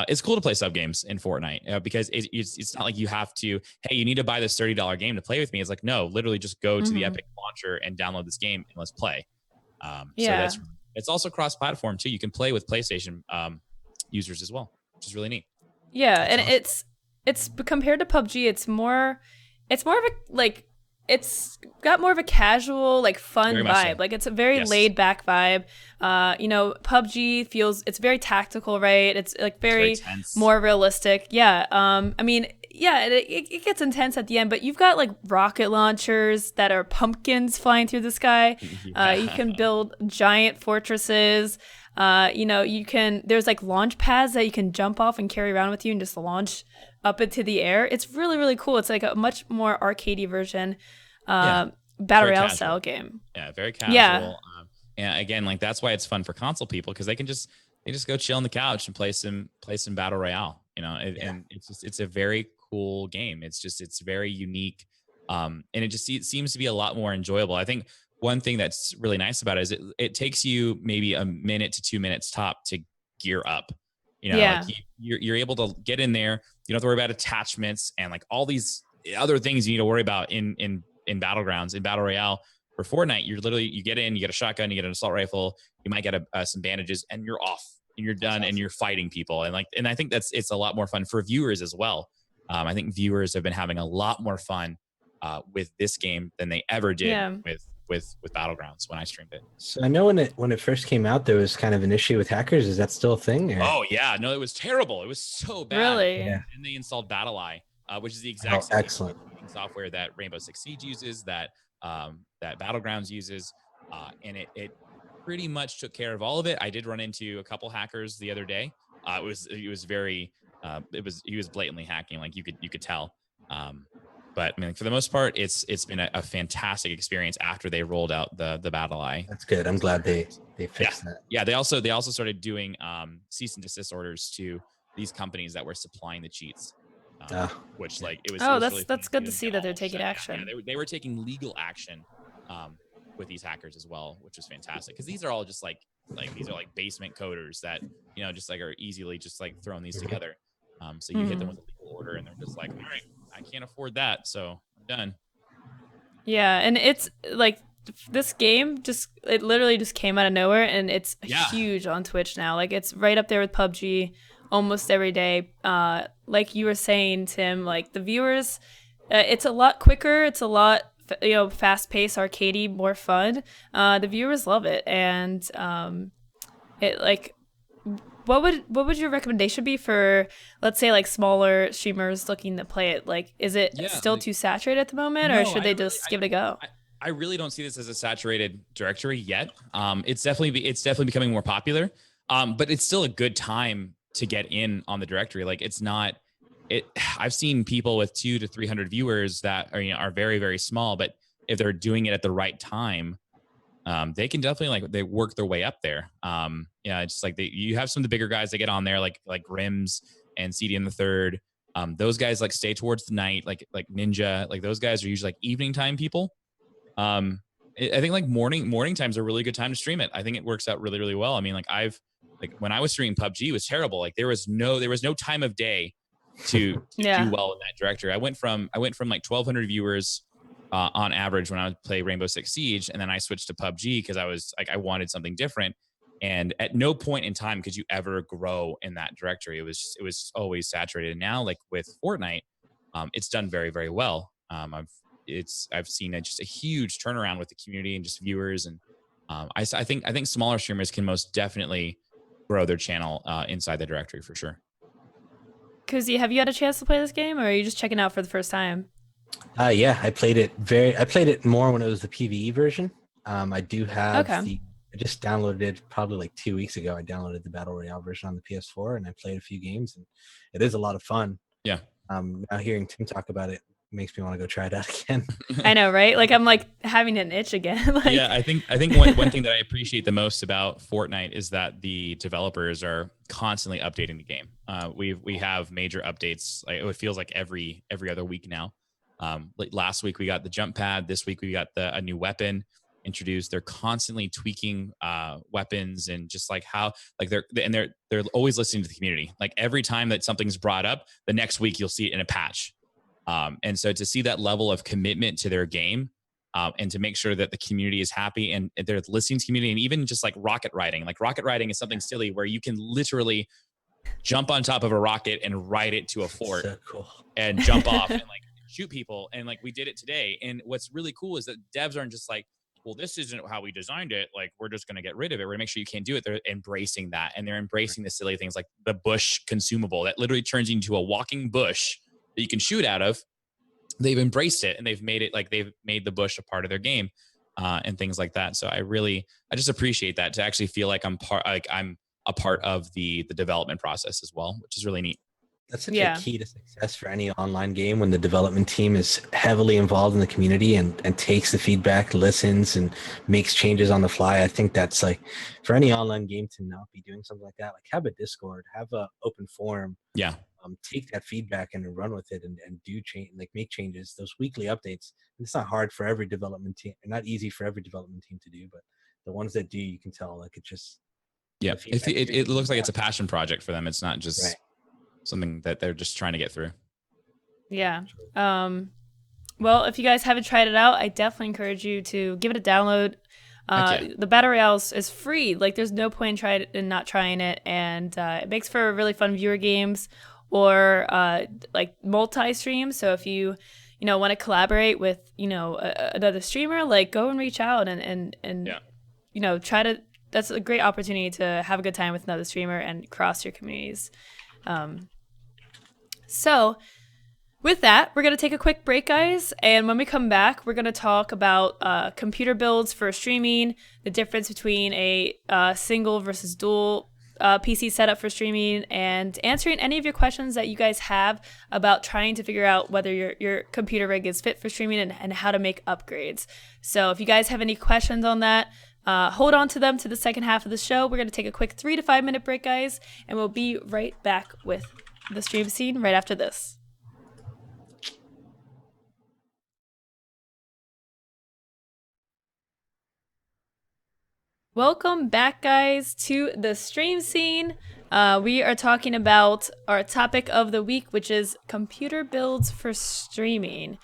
Speaker 2: it's cool to play sub games in Fortnite because it's not like you have to, hey, you need to buy this $30 game to play with me. It's like, no, literally just go to the Epic launcher and download this game and let's play. So it's also cross-platform too. You can play with PlayStation users as well, which is really neat.
Speaker 1: Yeah, and awesome. It's compared to PUBG, it's more of a like it's got more of a casual, like fun vibe. So. Like it's a very laid back vibe. PUBG feels it's very tactical, right? It's like very more realistic. Yeah. I mean, yeah, it gets intense at the end, but you've got like rocket launchers that are pumpkins flying through the sky. You
Speaker 2: Yeah.
Speaker 1: can build giant fortresses. There's like launch pads that you can jump off and carry around with you and just launch up into the air. It's really, really cool. It's like a much more arcadey version,
Speaker 2: Yeah.
Speaker 1: battle
Speaker 2: Very
Speaker 1: royale style
Speaker 2: casual.
Speaker 1: game.
Speaker 2: Yeah, very
Speaker 1: Yeah.
Speaker 2: casual. And again, like that's why it's fun for console people because they just go chill on the couch and play some battle royale.
Speaker 3: Yeah.
Speaker 2: And it's a very cool game. It's very unique, and it seems to be a lot more enjoyable. I think one thing that's really nice about it is it takes you maybe a minute to 2 minutes top to gear up. Like
Speaker 1: Yeah.
Speaker 2: you're able to get in there. You don't have to worry about attachments and like all these other things you need to worry about in battlegrounds in battle royale. For Fortnite, you get in, you get a shotgun, you get an assault rifle, you might get some bandages, and you're off, and you're done, and you're fighting people, and I think it's a lot more fun for viewers as well. I think viewers have been having a lot more fun with this game than they ever did
Speaker 1: Yeah.
Speaker 2: with Battlegrounds when I streamed it.
Speaker 3: So I know when it first came out, there was kind of an issue with hackers. Is that still a thing? Or?
Speaker 2: Oh yeah, no, it was terrible. It was so bad.
Speaker 1: Really?
Speaker 3: Yeah.
Speaker 2: And they installed BattlEye, which is the exact same
Speaker 3: excellent
Speaker 2: software that Rainbow Six Siege uses, that Battlegrounds uses, and it pretty much took care of all of it. I did run into a couple hackers the other day. He was blatantly hacking, like you could tell. But I mean, for the most part, it's been a fantastic experience after they rolled out the BattlEye.
Speaker 3: That's good. I'm glad they fixed that.
Speaker 2: Yeah, they also started doing cease and desist orders to these companies that were supplying the cheats. Which like it was.
Speaker 1: Oh,
Speaker 2: it was really
Speaker 1: that's good to see that they're
Speaker 2: all
Speaker 1: taking
Speaker 2: shut down.
Speaker 1: action.
Speaker 2: Yeah, they were taking legal action with these hackers as well, which was fantastic because these are all just like these are like basement coders that just like are easily just like throwing these together. So you hit them with a legal order and they're just like, all right, I can't afford that, so I'm done.
Speaker 1: Yeah, and it's like this game it literally just came out of nowhere, and it's huge on Twitch now. Like it's right up there with PUBG almost every day. Like you were saying, Tim, like the viewers, it's a lot quicker. It's a lot fast paced, arcadey, more fun. The viewers love it, and it like. What would your recommendation be for, let's say, like smaller streamers looking to play it? Like, is it still too saturated at the moment, or should they just give it a go?
Speaker 2: I really don't see this as a saturated directory yet. It's definitely becoming more popular, but it's still a good time to get in on the directory. Like, it's not. I've seen people with 200 to 300 viewers that are very, very small, but if they're doing it at the right time, they can definitely they work their way up there. It's just like you have some of the bigger guys that get on there, like Grims and CD in the Third. Those guys like stay towards the night, like Ninja. Like those guys are usually like evening time people. I think like morning times are a really good time to stream it. I think it works out really, really well. I mean, when I was streaming PUBG, it was terrible. Like there was no time of day to do well in that directory. I went from like 1,200 viewers on average when I would play Rainbow Six Siege, and then I switched to PUBG because I was like I wanted something different. And at no point in time could you ever grow in that directory. It was always saturated. And now, like with Fortnite, it's done very, very well. I've seen just a huge turnaround with the community and just viewers. And I think smaller streamers can most definitely grow their channel inside the directory for sure.
Speaker 1: Koozy, have you had a chance to play this game, or are you just checking out for the first time?
Speaker 3: Yeah, I played it more when it was the PvE version. I do have I just downloaded it probably like 2 weeks ago. I downloaded the Battle Royale version on the PS4 and I played a few games, and it is a lot of fun.
Speaker 2: Yeah.
Speaker 3: Now hearing Tim talk about it makes me want to go try it out again.
Speaker 1: I know, right? Like I'm like having an itch again.
Speaker 2: Yeah, I think one thing that I appreciate the most about Fortnite is that the developers are constantly updating the game. We have major updates. Like it feels like every other week now. Like last week we got the jump pad. This week we got a new weapon introduced. They're constantly tweaking weapons and just like how like they're always listening to the community. Like every time that something's brought up, the next week you'll see it in a patch. And so to see that level of commitment to their game and to make sure that the community is happy and they're listening to community, and even just like rocket riding is something silly where you can literally jump on top of a rocket and ride it to a fort
Speaker 3: So cool.
Speaker 2: and jump off and like shoot people. And like we did it today. And what's really cool is that devs aren't just like, well, this isn't how we designed it. Like, we're just going to get rid of it. We're going to make sure you can't do it. They're embracing that. And they're embracing the silly things like the bush consumable that literally turns you into a walking bush that you can shoot out of, they've embraced it and they've made it like they've made the bush a part of their game, and things like that. So I just appreciate that, to actually feel like I'm a part of the development process as well, which is really neat.
Speaker 3: That's such a
Speaker 1: Yeah.
Speaker 3: key to success for any online game, when the development team is heavily involved in the community and takes the feedback, listens, and makes changes on the fly. I think that's like, for any online game to not be doing something like that, like have a Discord, have a open forum,
Speaker 2: Yeah.
Speaker 3: take that feedback and run with it, and do change, like make changes. Those weekly updates, it's not hard for every development team, not easy for every development team to do, but the ones that do, you can tell like it just,
Speaker 2: Yeah.
Speaker 3: the feedback
Speaker 2: It looks like it's a passion project for them. It's not just
Speaker 3: right.
Speaker 2: something that they're just trying to get through.
Speaker 1: Yeah. Well, if you guys haven't tried it out, I definitely encourage you to give it a download.
Speaker 2: Yeah.
Speaker 1: The Battle Royale is free. Like, there's no point in not trying it, and it makes for really fun viewer games, or like multi-stream. So if you want to collaborate with another streamer, like go and reach out and
Speaker 2: Yeah.
Speaker 1: try to. That's a great opportunity to have a good time with another streamer and cross your communities. So with that, we're going to take a quick break, guys. And when we come back, we're going to talk about computer builds for streaming, the difference between a single versus dual PC setup for streaming, and answering any of your questions that you guys have about trying to figure out whether your computer rig is fit for streaming, and how to make upgrades. So if you guys have any questions on that, hold on to them to the second half of the show. We're going to take a quick 3 to 5 minute break, guys, and we'll be right back with the stream scene right after this. Welcome back, guys, to the stream scene. We are talking about our topic of the week, which is computer builds for streaming.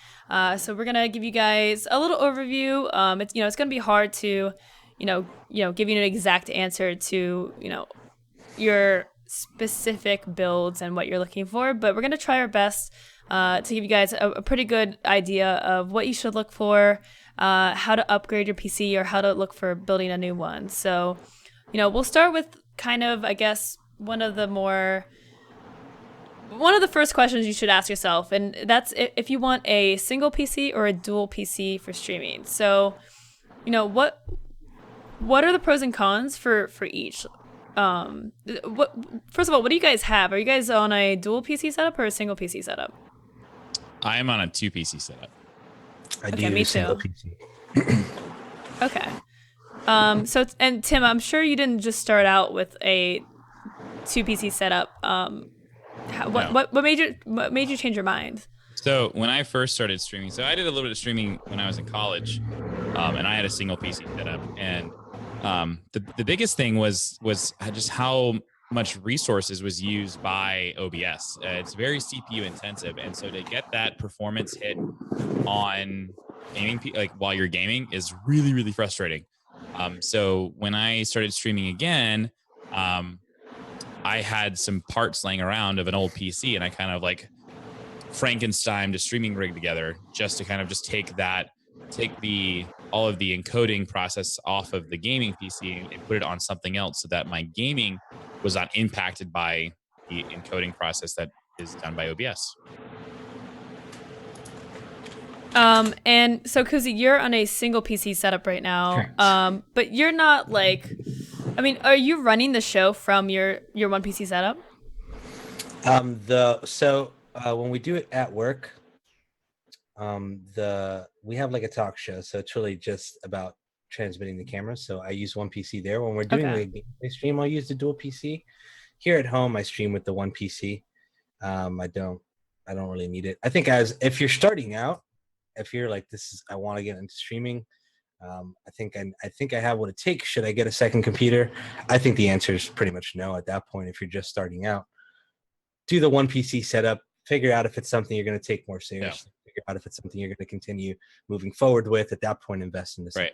Speaker 1: So we're gonna give you guys a little overview. It's gonna be hard to, give you an exact answer to, your specific builds and what you're looking for, but we're gonna try our best to give you guys a pretty good idea of what you should look for, how to upgrade your PC, or how to look for building a new one. So, we'll start with kind of, I guess, one of the first questions you should ask yourself, and that's if you want a single PC or a dual PC for streaming. So, what are the pros and cons for each? First of all, what do you guys have? Are you guys on a dual PC setup or a single PC setup?
Speaker 2: I am on a 2 PC setup.
Speaker 3: I
Speaker 1: Okay,
Speaker 3: do
Speaker 1: me
Speaker 3: single
Speaker 1: too.
Speaker 3: PC.
Speaker 1: Okay. And Tim, I'm sure you didn't just start out with a 2 PC setup. What made you change your mind?
Speaker 2: So when I first started streaming, so I did a little bit of streaming when I was in college, and I had a single PC setup. And the biggest thing was just how much resources was used by OBS. It's very CPU intensive, and so to get that performance hit on gaming, like while you're gaming, is really, really frustrating. So when I started streaming again, I had some parts laying around of an old PC, and I kind of like Frankensteined a streaming rig together just to kind of just take all of the encoding process off of the gaming PC and put it on something else, so that my gaming was not impacted by the encoding process that is done by OBS.
Speaker 1: And so Koozy, you're on a single PC setup right now.
Speaker 3: Correct.
Speaker 1: But you're not like, are you running the show from your one PC setup?
Speaker 3: When we do it at work, we have like a talk show, so it's really just about transmitting the camera. So I use one PC there. When we're doing a gameplay stream, I'll use the dual PC. Here at home, I stream with the one PC. I don't really need it. I think if you're starting out, if you're like, I want to get into streaming, I think I have what it takes. Should I get a second computer? I think the answer is pretty much no at that point. If you're just starting out, do the one PC setup. Figure out if it's something you're going to take more seriously. Yeah. Figure out if it's something you're going to continue moving forward with. At that point, invest in this.
Speaker 2: Right.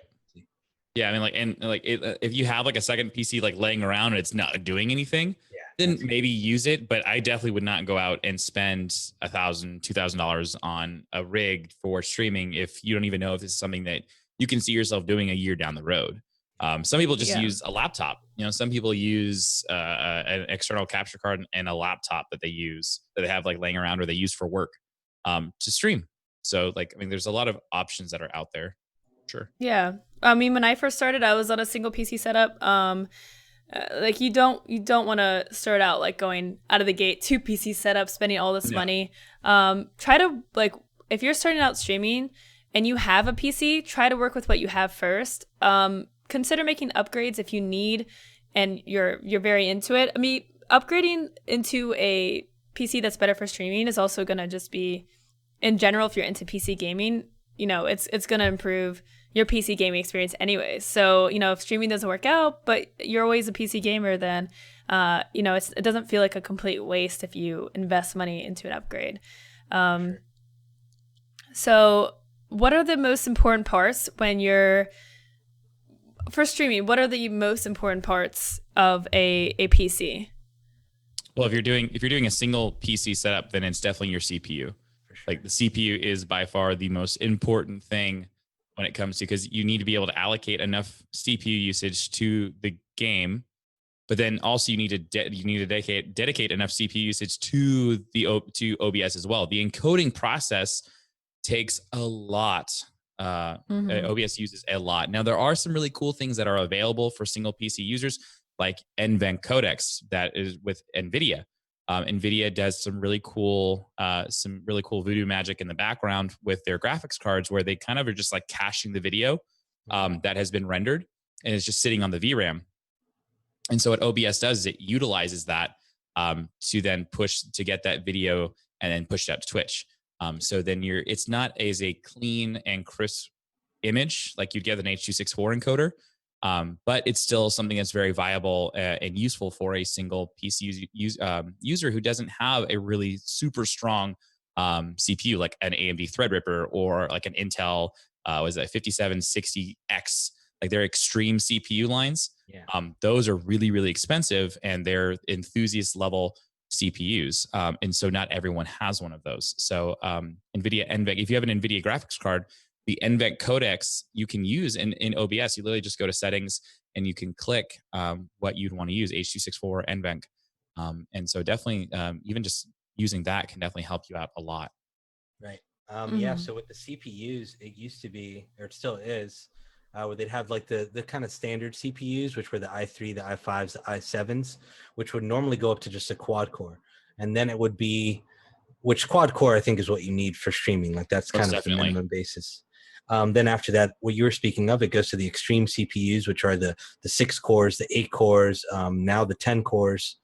Speaker 2: Yeah, if you have like a second PC like laying around and it's not doing anything, then maybe use it. But I definitely would not go out and spend $1,000, $2,000 on a rig for streaming if you don't even know if this is something that you can see yourself doing a year down the road. Some people just use a laptop. Some people use an external capture card and a laptop that they have like laying around or they use for work. to stream. So like, I mean, there's a lot of options that are out there. Sure.
Speaker 1: Yeah. I mean, when I first started, I was on a single PC setup. Like you don't want to start out like going out of the gate two PC setup, spending all this
Speaker 2: No.
Speaker 1: money. Try to like if you're starting out streaming and you have a PC, try to work with what you have first. Consider making upgrades if you need, and you're very into it. I mean, upgrading into a PC that's better for streaming is also gonna just be, in general, if you're into PC gaming, it's gonna improve your PC gaming experience anyways. So, if streaming doesn't work out, but you're always a PC gamer, then, it doesn't feel like a complete waste if you invest money into an upgrade. So what are the most important parts for streaming? What are the most important parts of a PC?
Speaker 2: Well, if you're doing a single PC setup, then it's definitely your CPU.
Speaker 3: For sure.
Speaker 2: Like the CPU is by far the most important thing when it comes to, because you need to be able to allocate enough CPU usage to the game, but then also you need to dedicate enough CPU usage to to OBS as well. The encoding process takes a lot.
Speaker 1: Mm-hmm.
Speaker 2: OBS uses a lot. Now there are some really cool things that are available for single PC users, like NVENC codecs that is with NVIDIA. NVIDIA does some really cool voodoo magic in the background with their graphics cards, where they kind of are just like caching the video that has been rendered, and it's just sitting on the VRAM. And so what OBS does is it utilizes that to then push to get that video and then push it out to Twitch. So then it's not as a clean and crisp image like you'd get an H.264 encoder, but it's still something that's very viable and useful for a single PC user who doesn't have a really super strong CPU like an AMD Threadripper or like an Intel was that 5760X. Like they're extreme CPU lines.
Speaker 3: Yeah.
Speaker 2: Those are really, really expensive, and they're enthusiast level CPUs. And so not everyone has one of those. So NVIDIA NVENC, if you have an NVIDIA graphics card, the NVENC codecs you can use in OBS. You literally just go to settings and you can click what you'd want to use, H.264 or NVENC. And so definitely even just using that can definitely help you out a lot.
Speaker 3: Right.
Speaker 1: Mm-hmm.
Speaker 3: Yeah. So with the CPUs, it used to be, or it still is, where they'd have like the kind of standard CPUs, which were the i3, the i5s, the i7s, which would normally go up to just a quad core. And then it would be, which quad core I think is what you need for streaming. Like that's kind of the minimum basis. Then after that, what you were speaking of, it goes to the extreme CPUs, which are the 6 cores, the 8 cores, now the 10 cores.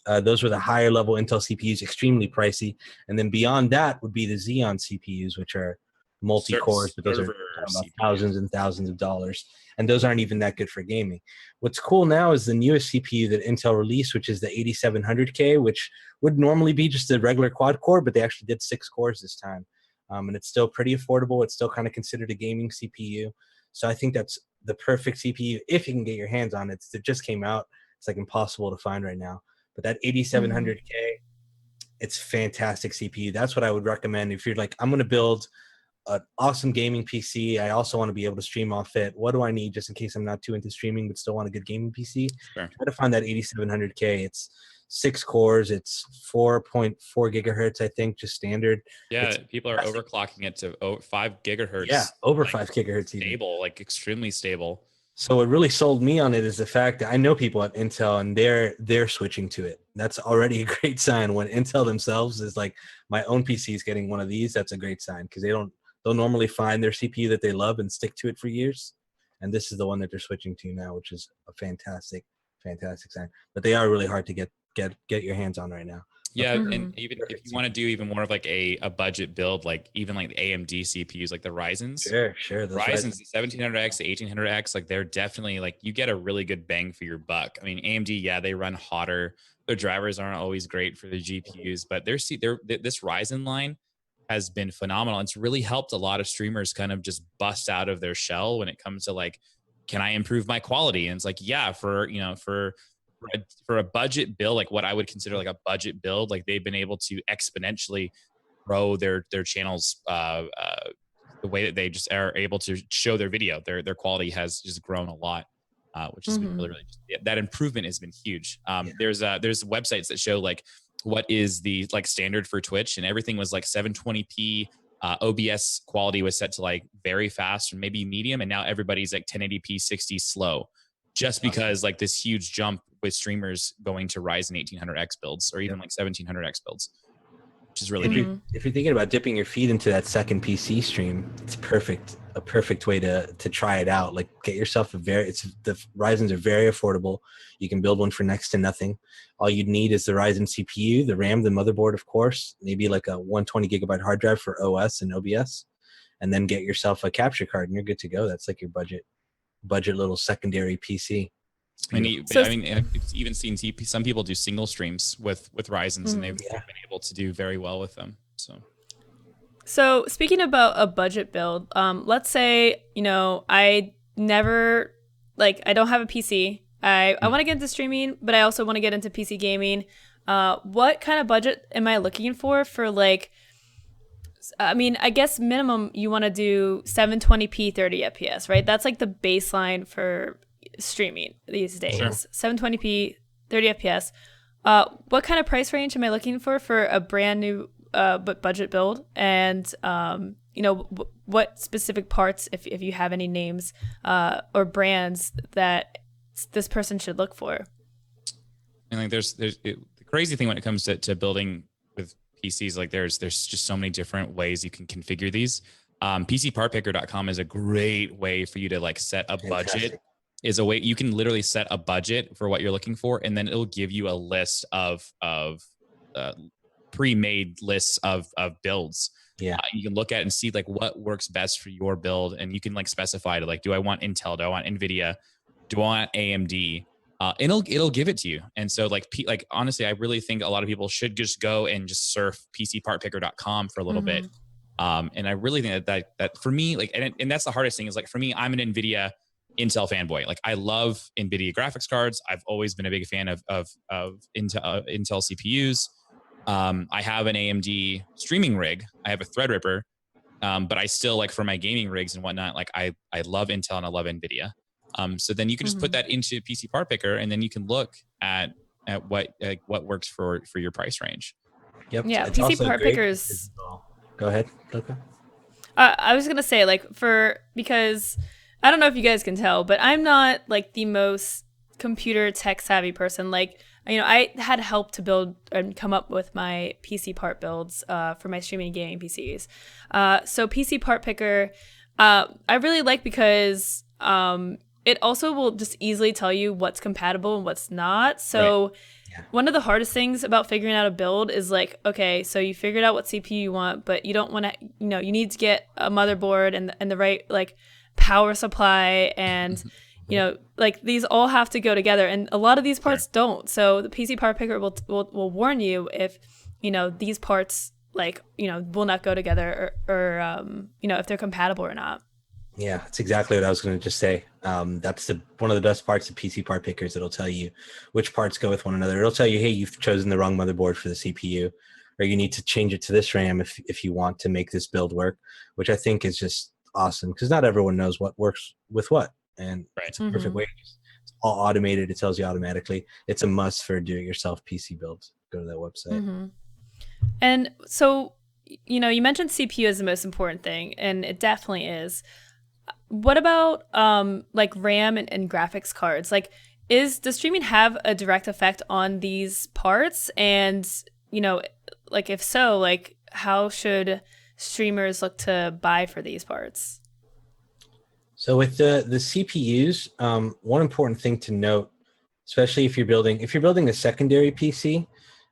Speaker 3: Those were the higher level Intel CPUs, extremely pricey. And then beyond that would be the Xeon CPUs, which are multi-cores, but those are about thousands and thousands of dollars. And those aren't even that good for gaming. What's cool now is the newest CPU that Intel released, which is the 8700K, which would normally be just a regular quad core, but they actually did 6 cores this time. And it's still pretty affordable. It's still kind of considered a gaming CPU. So I think that's the perfect CPU if you can get your hands on it. It just came out. It's like impossible to find right now. But that 8700K, it's fantastic CPU. That's what I would recommend if you're like, I'm going to build an awesome gaming PC. I also want to be able to stream off it. What do I need just in case I'm not too into streaming but still want a good gaming PC?
Speaker 2: Sure.
Speaker 3: Try to find that 8700K. It's 6 cores. It's 4.4 gigahertz, I think, just standard.
Speaker 2: Yeah, people are overclocking it to 5 gigahertz.
Speaker 3: Yeah, over 5 gigahertz.
Speaker 2: Stable,
Speaker 3: even.
Speaker 2: like extremely stable.
Speaker 3: So what really sold me on it is the fact that I know people at Intel and they're switching to it. That's already a great sign. When Intel themselves is like, my own PC is getting one of these, that's a great sign, because they'll normally find their CPU that they love and stick to it for years. And this is the one that they're switching to now, which is a fantastic sign. But they are really hard to get your hands on right now.
Speaker 2: Yeah, and even if you want to do even more of like a budget build, like even like the AMD CPUs, like the Ryzen's.
Speaker 3: Sure.
Speaker 2: Ryzen's, the 1700X, the 1800X, like they're definitely like, you get a really good bang for your buck. I mean, AMD, yeah, they run hotter. Their drivers aren't always great for the GPUs, but this Ryzen line has been phenomenal. It's really helped a lot of streamers kind of just bust out of their shell when it comes to like, can I improve my quality? And it's like, yeah, for a budget build, like what I would consider like a budget build, like they've been able to exponentially grow their channels the way that they just are able to show their video. Their quality has just grown a lot, which has been really, really, that improvement has been huge. There's websites that show like what is the like standard for Twitch, and everything was like 720p. OBS quality was set to like very fast or maybe medium, and now everybody's like 1080p 60 slow, just because like this huge jump with streamers going to Ryzen 1800X builds or even like 1700X builds, which is really neat.
Speaker 3: If you're thinking about dipping your feet into that second PC stream, it's a perfect way to try it out. Like get yourself the Ryzen's are very affordable. You can build one for next to nothing. All you'd need is the Ryzen CPU, the RAM, the motherboard, of course, maybe like a 120 gigabyte hard drive for OS and OBS, and then get yourself a capture card and you're good to go. That's like your budget little secondary PC.
Speaker 2: I mean, I've even seen some people do single streams with Ryzen's, and they've been able to do very well with them.
Speaker 1: So speaking about a budget build, let's say, I never, I don't have a PC. I want to get into streaming, but I also want to get into PC gaming. What kind of budget am I looking for I guess minimum you want to do 720p 30 FPS, right? That's like the baseline for streaming these days. Sure. 720p 30 FPS. What kind of price range am I looking for a brand new but budget build? And what specific parts, if you have any names or brands that this person should look for?
Speaker 2: And like the crazy thing when it comes to building with PCs, like there's just so many different ways you can configure these. PCPartPicker.com is a great way for you to like set a budget. Is a way you can literally set a budget for what you're looking for, and then it'll give you a list of pre-made lists of builds. Yeah, you can look at and see like what works best for your build, and you can like specify to like, do I want Intel? Do I want NVIDIA? Do I want AMD? It'll give it to you. And so like honestly, I really think a lot of people should just go and just surf PCPartPicker.com for a little bit. And I really think that for me, like, and that's the hardest thing is like, for me, I'm an NVIDIA Intel fanboy. Like I love NVIDIA graphics cards. I've always been a big fan of Intel CPUs. I have an AMD streaming rig. I have a Threadripper. But I still like for my gaming rigs and whatnot, like I love Intel and I love NVIDIA. So then you can just put that into PC Part Picker, and then you can look at what works for your price range.
Speaker 3: Yep.
Speaker 1: Yeah, it's PC Part Pickers.
Speaker 3: Go ahead, Luca.
Speaker 1: I was gonna say because I don't know if you guys can tell, but I'm not like the most computer tech savvy person. Like, I had help to build and come up with my PC part builds for my streaming and gaming PCs. So PC Part Picker, I really like because it also will just easily tell you what's compatible and what's not. So right. One of the hardest things about figuring out a build is like, okay, so you figured out what CPU you want, but you don't want to, you need to get a motherboard and the right like power supply and like these all have to go together, and a lot of these parts don't. So the PC Part Picker will warn you if these parts will not go together or if they're compatible or not.
Speaker 3: Yeah, that's exactly what I was going to just say. That's one of the best parts of PC Part Pickers. It'll tell you which parts go with one another. It'll tell you, hey, you've chosen the wrong motherboard for the CPU, or you need to change it to this RAM if you want to make this build work, which I think is just awesome because not everyone knows what works with what. And it's a perfect way. It's all automated. It tells you automatically. It's a must for do-it-yourself PC builds. Go to that website.
Speaker 1: And so, you mentioned CPU is the most important thing, and it definitely is. What about like RAM and graphics cards? Like, does streaming have a direct effect on these parts? And like if so, like how should streamers look to buy for these parts?
Speaker 3: So with the CPUs, one important thing to note, especially if you're building a secondary PC,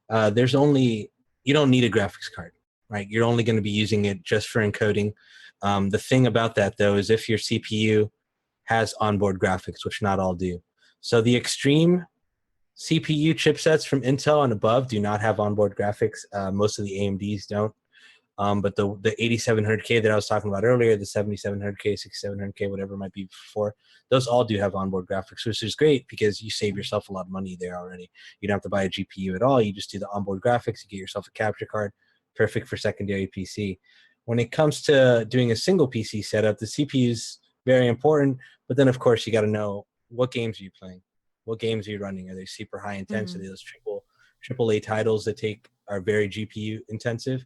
Speaker 3: you don't need a graphics card, right? You're only going to be using it just for encoding. The thing about that though is if your CPU has onboard graphics, which not all do. So the extreme CPU chipsets from Intel and above do not have onboard graphics. Most of the AMDs don't. But the 8700K that I was talking about earlier, the 7700K, 6700K, whatever it might be before, those all do have onboard graphics, which is great because you save yourself a lot of money there already. You don't have to buy a GPU at all. You just do the onboard graphics. You get yourself a capture card, perfect for secondary PC. When it comes to doing a single PC setup, the CPU is very important. But then, of course, you got to know what games are you playing? What games are you running? Are they super high intensity? Those AAA titles that are very GPU intensive.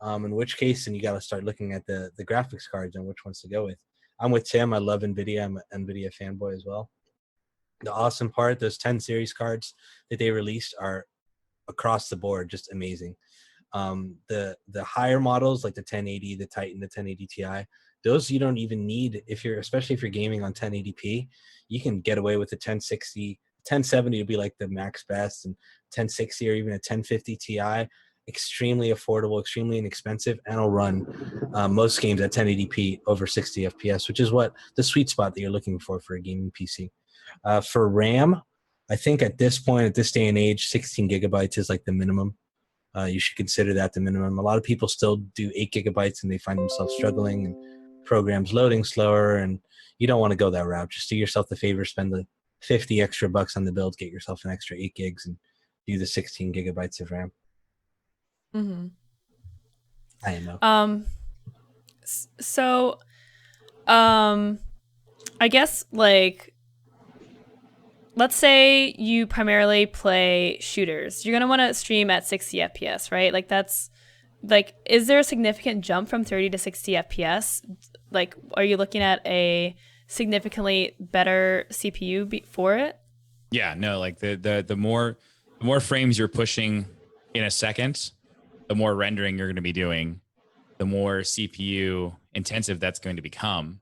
Speaker 3: In which case, then you got to start looking at the graphics cards and which ones to go with. I'm with Tim. I love NVIDIA. I'm an NVIDIA fanboy as well. The awesome part, those 10 series cards that they released are across the board just amazing. The higher models like the 1080, the Titan, the 1080 Ti, those you don't even need especially if you're gaming on 1080p. You can get away with a 1060, 1070 would be like the max best, and 1060 or even a 1050 Ti, extremely affordable, extremely inexpensive, and will run most games at 1080p over 60 FPS, which is what the sweet spot that you're looking for a gaming PC. For RAM, I think at this point, at this day and age, 16 gigabytes is like the minimum. You should consider that the minimum. A lot of people still do 8 gigabytes and they find themselves struggling and programs loading slower, and you don't want to go that route. Just do yourself the favor, spend the 50 extra bucks on the build, get yourself an extra 8 gigs, and do the 16 gigabytes of RAM.
Speaker 1: Mm-hmm.
Speaker 3: I know.
Speaker 1: So, I guess like, let's say you primarily play shooters. You're gonna want to stream at 60 FPS, right? Like that's like, is there a significant jump from 30 to 60 FPS? Like, are you looking at a significantly better CPU for it?
Speaker 2: Yeah, no, like the more frames you're pushing in a second, the more rendering you're going to be doing, the more CPU intensive that's going to become.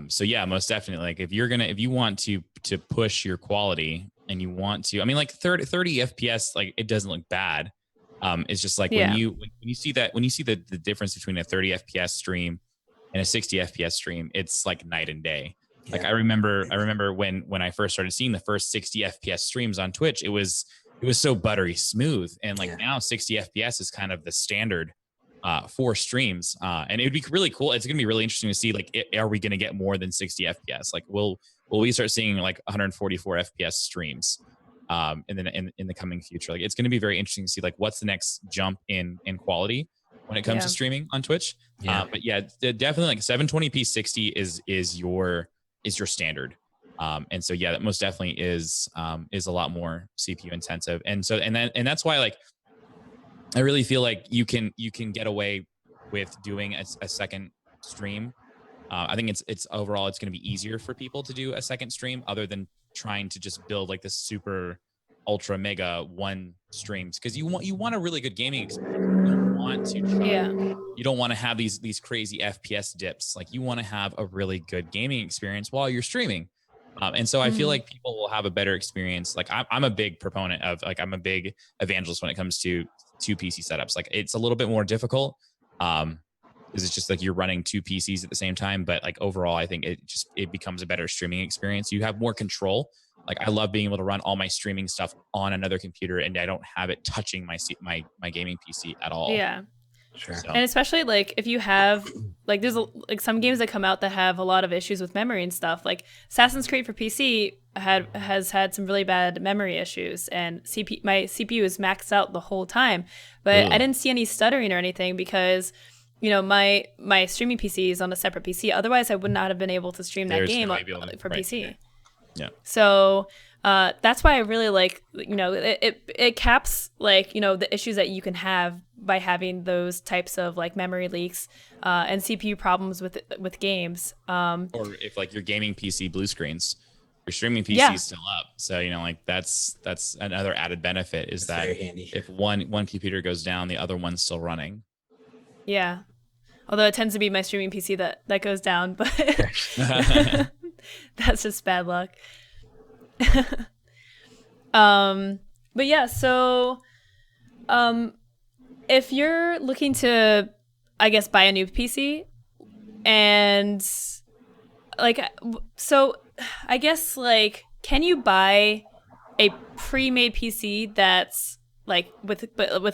Speaker 2: So yeah, most definitely. Like if you want to push your quality and you want to, I mean, like 30 FPS, like it doesn't look bad. It's just like when you see the difference between a 30 FPS stream and a 60 FPS stream, it's like night and day. Yeah. Like I remember when I first started seeing the first 60 FPS streams on Twitch, it was so buttery smooth, and like now 60 FPS is kind of the standard for streams, and it would be really cool. It's going to be really interesting to see, like, are we going to get more than 60 FPS? Like, will we start seeing like 144 FPS streams in the coming future? Like, it's going to be very interesting to see like what's the next jump in quality when it comes to streaming on Twitch. But yeah, definitely like 720p 60 is your standard. And so yeah, that most definitely is a lot more CPU intensive, and that's why, like, I really feel like you can get away with doing a second stream. I think it's overall it's going to be easier for people to do a second stream other than trying to just build like this super ultra mega one streams, because you want a really good gaming experience. You don't want to you don't want to have these crazy FPS dips. Like, you want to have a really good gaming experience while you're streaming. And so I feel like people will have a better experience. Like I'm a big proponent of, like, I'm a big evangelist when it comes to two PC setups. Like, it's a little bit more difficult because it's just like you're running two PCs at the same time. But like overall, I think it becomes a better streaming experience. You have more control. Like, I love being able to run all my streaming stuff on another computer, and I don't have it touching my gaming PC at all.
Speaker 1: Yeah.
Speaker 2: Sure. So.
Speaker 1: And especially like if you have like, there's like some games that come out that have a lot of issues with memory and stuff. Like Assassin's Creed for PC has had some really bad memory issues, and my CPU is maxed out the whole time, but I didn't see any stuttering or anything because, you know, my streaming PC is on a separate PC. Otherwise, I would not have been able to stream that game for PC.
Speaker 2: Yeah.
Speaker 1: So that's why I really like, you know, it caps, like, you know, the issues that you can have by having those types of like memory leaks and CPU problems with games.
Speaker 2: Or if like your gaming PC blue screens, your streaming PC is still up. So, you know, like that's another added benefit is that if one computer goes down, the other one's still running. Yeah.
Speaker 1: Although it tends to be my streaming PC that goes down, but that's just bad luck. But yeah, so if you're looking to, I guess, buy a new PC, and like, so I guess, like, can you buy a pre-made PC that's like with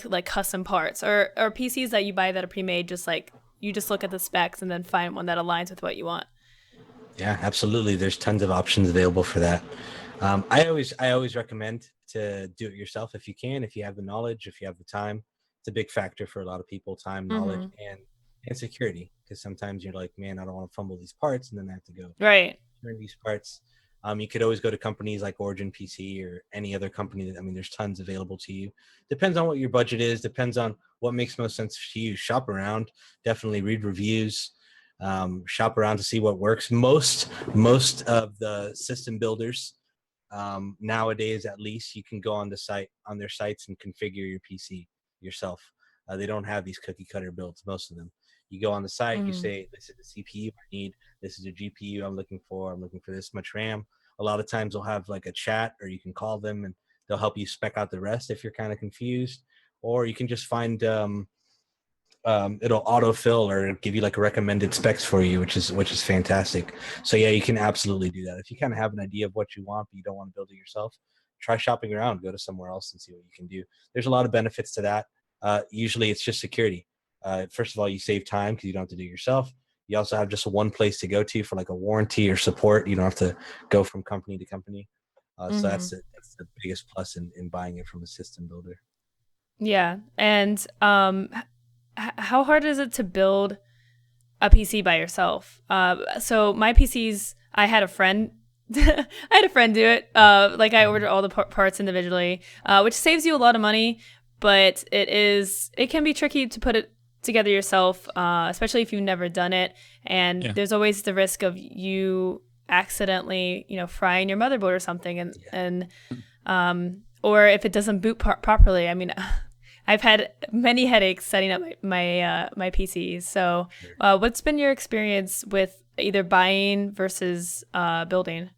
Speaker 1: like custom parts, or PCs that you buy that are pre-made, just like you just look at the specs and then find one that aligns with what you want?
Speaker 3: Yeah, absolutely. There's tons of options available for that. I always recommend to do it yourself if you can, if you have the knowledge, if you have the time. It's a big factor for a lot of people: time, knowledge, and security. Because sometimes you're like, man, I don't want to fumble these parts, and then I have to go
Speaker 1: turn
Speaker 3: these parts. You could always go to companies like Origin PC or any other company. I mean, there's tons available to you. Depends on what your budget is. Depends on what makes most sense to you. Shop around. Definitely read reviews. Shop around to see what works. Most of the system builders nowadays, at least, you can go on their sites and configure your PC yourself. They don't have these cookie cutter builds. Most of them. You go on the site. You
Speaker 1: Mm-hmm.
Speaker 3: say, "This is the CPU I need. This is the GPU I'm looking for. I'm looking for this much RAM." A lot of times they'll have like a chat, or you can call them and they'll help you spec out the rest if you're kind of confused. Or you can just find it'll autofill or give you like recommended specs for you, which is fantastic. So yeah, you can absolutely do that. If you kind of have an idea of what you want, but you don't want to build it yourself, try shopping around, go to somewhere else and see what you can do. There's a lot of benefits to that. Usually it's just security. First of all, you save time because you don't have to do it yourself. You also have just one place to go to for like a warranty or support. You don't have to go from company to company. So
Speaker 1: Mm-hmm.
Speaker 3: that's the biggest plus in buying it from a system builder.
Speaker 1: Yeah. And how hard is it to build a PC by yourself? So my PCs, I had a friend. I had a friend do it. Like I ordered all the parts individually, which saves you a lot of money, but it can be tricky to put it together yourself, especially if you've never done it. And
Speaker 2: Yeah.
Speaker 1: there's always the risk of you accidentally, frying your motherboard or something, or if it doesn't boot properly. I mean, I've had many headaches setting up my PCs. So, what's been your experience with either buying versus building?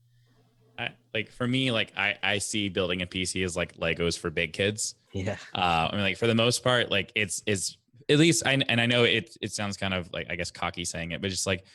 Speaker 2: Like for me, like I see building a PC as like Legos for big kids.
Speaker 3: Yeah.
Speaker 2: I mean, like for the most part, like it's at least and I know it sounds kind of like, I guess, cocky saying it, but just like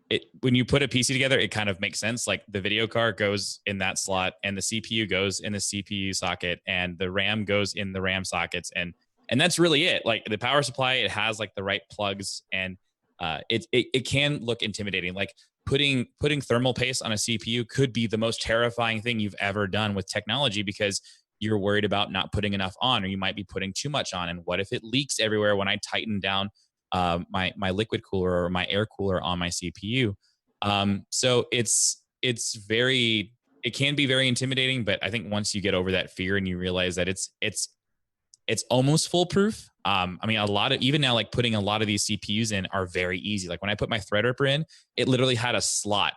Speaker 2: it, when you put a PC together, it kind of makes sense. Like the video card goes in that slot, and the CPU goes in the CPU socket, and the RAM goes in the RAM sockets, and that's really it. Like the power supply, it has like the right plugs, and it can look intimidating. Like putting thermal paste on a CPU could be the most terrifying thing you've ever done with technology, because you're worried about not putting enough on, or you might be putting too much on. And what if it leaks everywhere when I tighten down my liquid cooler or my air cooler on my CPU? So it can be very intimidating, but I think once you get over that fear and you realize that it's almost foolproof. I mean, a lot of, even now, like putting a lot of these CPUs in are very easy. Like when I put my Threadripper in, it literally had a slot,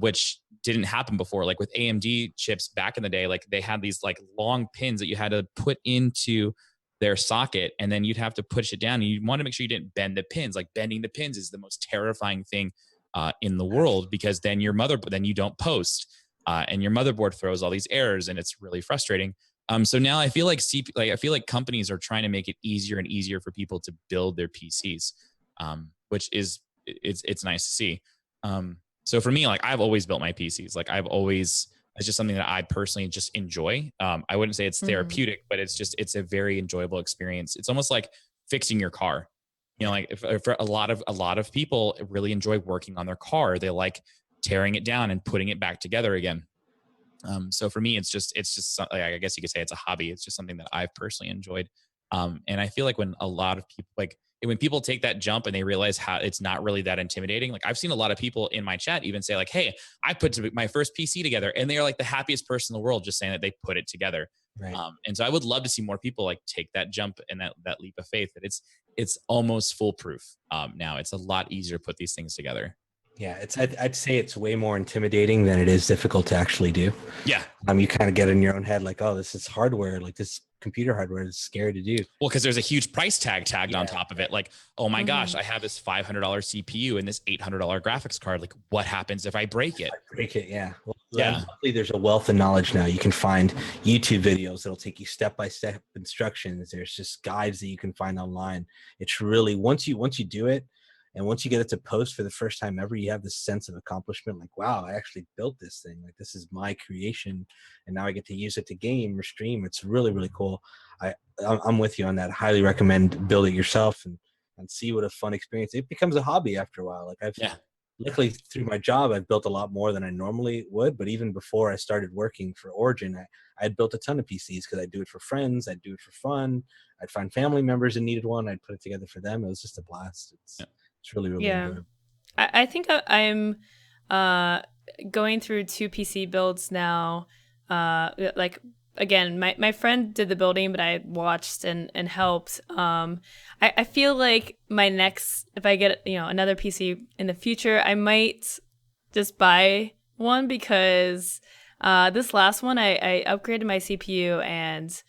Speaker 2: which didn't happen before. Like with AMD chips back in the day, like they had these like long pins that you had to put into their socket, and then you'd have to push it down. And you want to make sure you didn't bend the pins. Like bending the pins is the most terrifying thing in the world, because then then you don't post, and your motherboard throws all these errors, and it's really frustrating. So now I feel like I feel like companies are trying to make it easier and easier for people to build their PCs, which is it's nice to see. So for me, like I've always built my PCs. Like it's just something that I personally just enjoy. I wouldn't say it's
Speaker 1: Mm-hmm.
Speaker 2: therapeutic, but it's a very enjoyable experience. It's almost like fixing your car. You know, like if for a lot of people really enjoy working on their car. They like tearing it down and putting it back together again. So for me, like, I guess you could say it's a hobby. It's just something that I've personally enjoyed. And I feel like when a lot of people when people take that jump and they realize how it's not really that intimidating. Like I've seen a lot of people in my chat even say like, "Hey, I put my first PC together," and they are like the happiest person in the world just saying that they put it together.
Speaker 3: Right.
Speaker 2: And so I would love to see more people like take that jump and that leap of faith. That it's almost foolproof. Now it's a lot easier to put these things together.
Speaker 3: Yeah, I'd say it's way more intimidating than it is difficult to actually do.
Speaker 2: Yeah.
Speaker 3: You kind of get in your own head like, oh, this is hardware, like this computer hardware is scary to do.
Speaker 2: Well, because there's a huge price tag tagged on
Speaker 3: Yeah,
Speaker 2: top of it. Like, oh my gosh,
Speaker 1: Mm-hmm.
Speaker 2: I have this $500 CPU and this $800 graphics card. Like, what happens if I break it?
Speaker 3: break it. Yeah. Well,
Speaker 2: Yeah.
Speaker 3: luckily there's a wealth of knowledge now. You can find YouTube videos that'll take you step by step instructions. There's just guides that you can find online. It's really once you do it, and once you get it to post for the first time ever, you have this sense of accomplishment. Like, wow, I actually built this thing. Like, this is my creation, and now I get to use it to game or stream. It's really, really cool. I'm with you on that. Highly recommend build it yourself and see what a fun experience. It becomes a hobby after a while. Like
Speaker 2: Yeah.
Speaker 3: luckily through my job, I've built a lot more than I normally would. But even before I started working for Origin, I had built a ton of PCs because I'd do it for friends. I'd do it for fun. I'd find family members that needed one. I'd put it together for them. It was just a blast. It's really, really
Speaker 1: Yeah.
Speaker 3: enjoyable.
Speaker 1: I think I'm uh going through two PC builds now. Like again, my friend did the building, but I watched and helped. I feel like my next, if I get another PC in the future, I might just buy one because this last one I upgraded my CPU and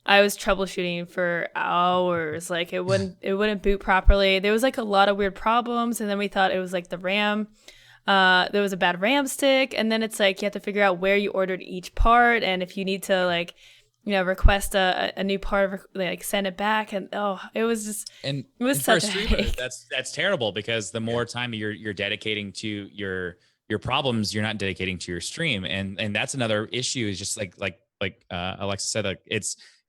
Speaker 1: I was troubleshooting for hours. Like it wouldn't boot properly. There was like a lot of weird problems, and then we thought it was like the RAM. There was a bad RAM stick, and then it's like you have to figure out where you ordered each part, and if you need to like, request a new part, like send it back, and it was just
Speaker 2: And
Speaker 1: it was
Speaker 2: for a
Speaker 1: such a
Speaker 2: streamer,
Speaker 1: headache.
Speaker 2: that's terrible because the more time you're dedicating to your problems, you're not dedicating to your stream, and that's another issue. Is just like Alexa said, like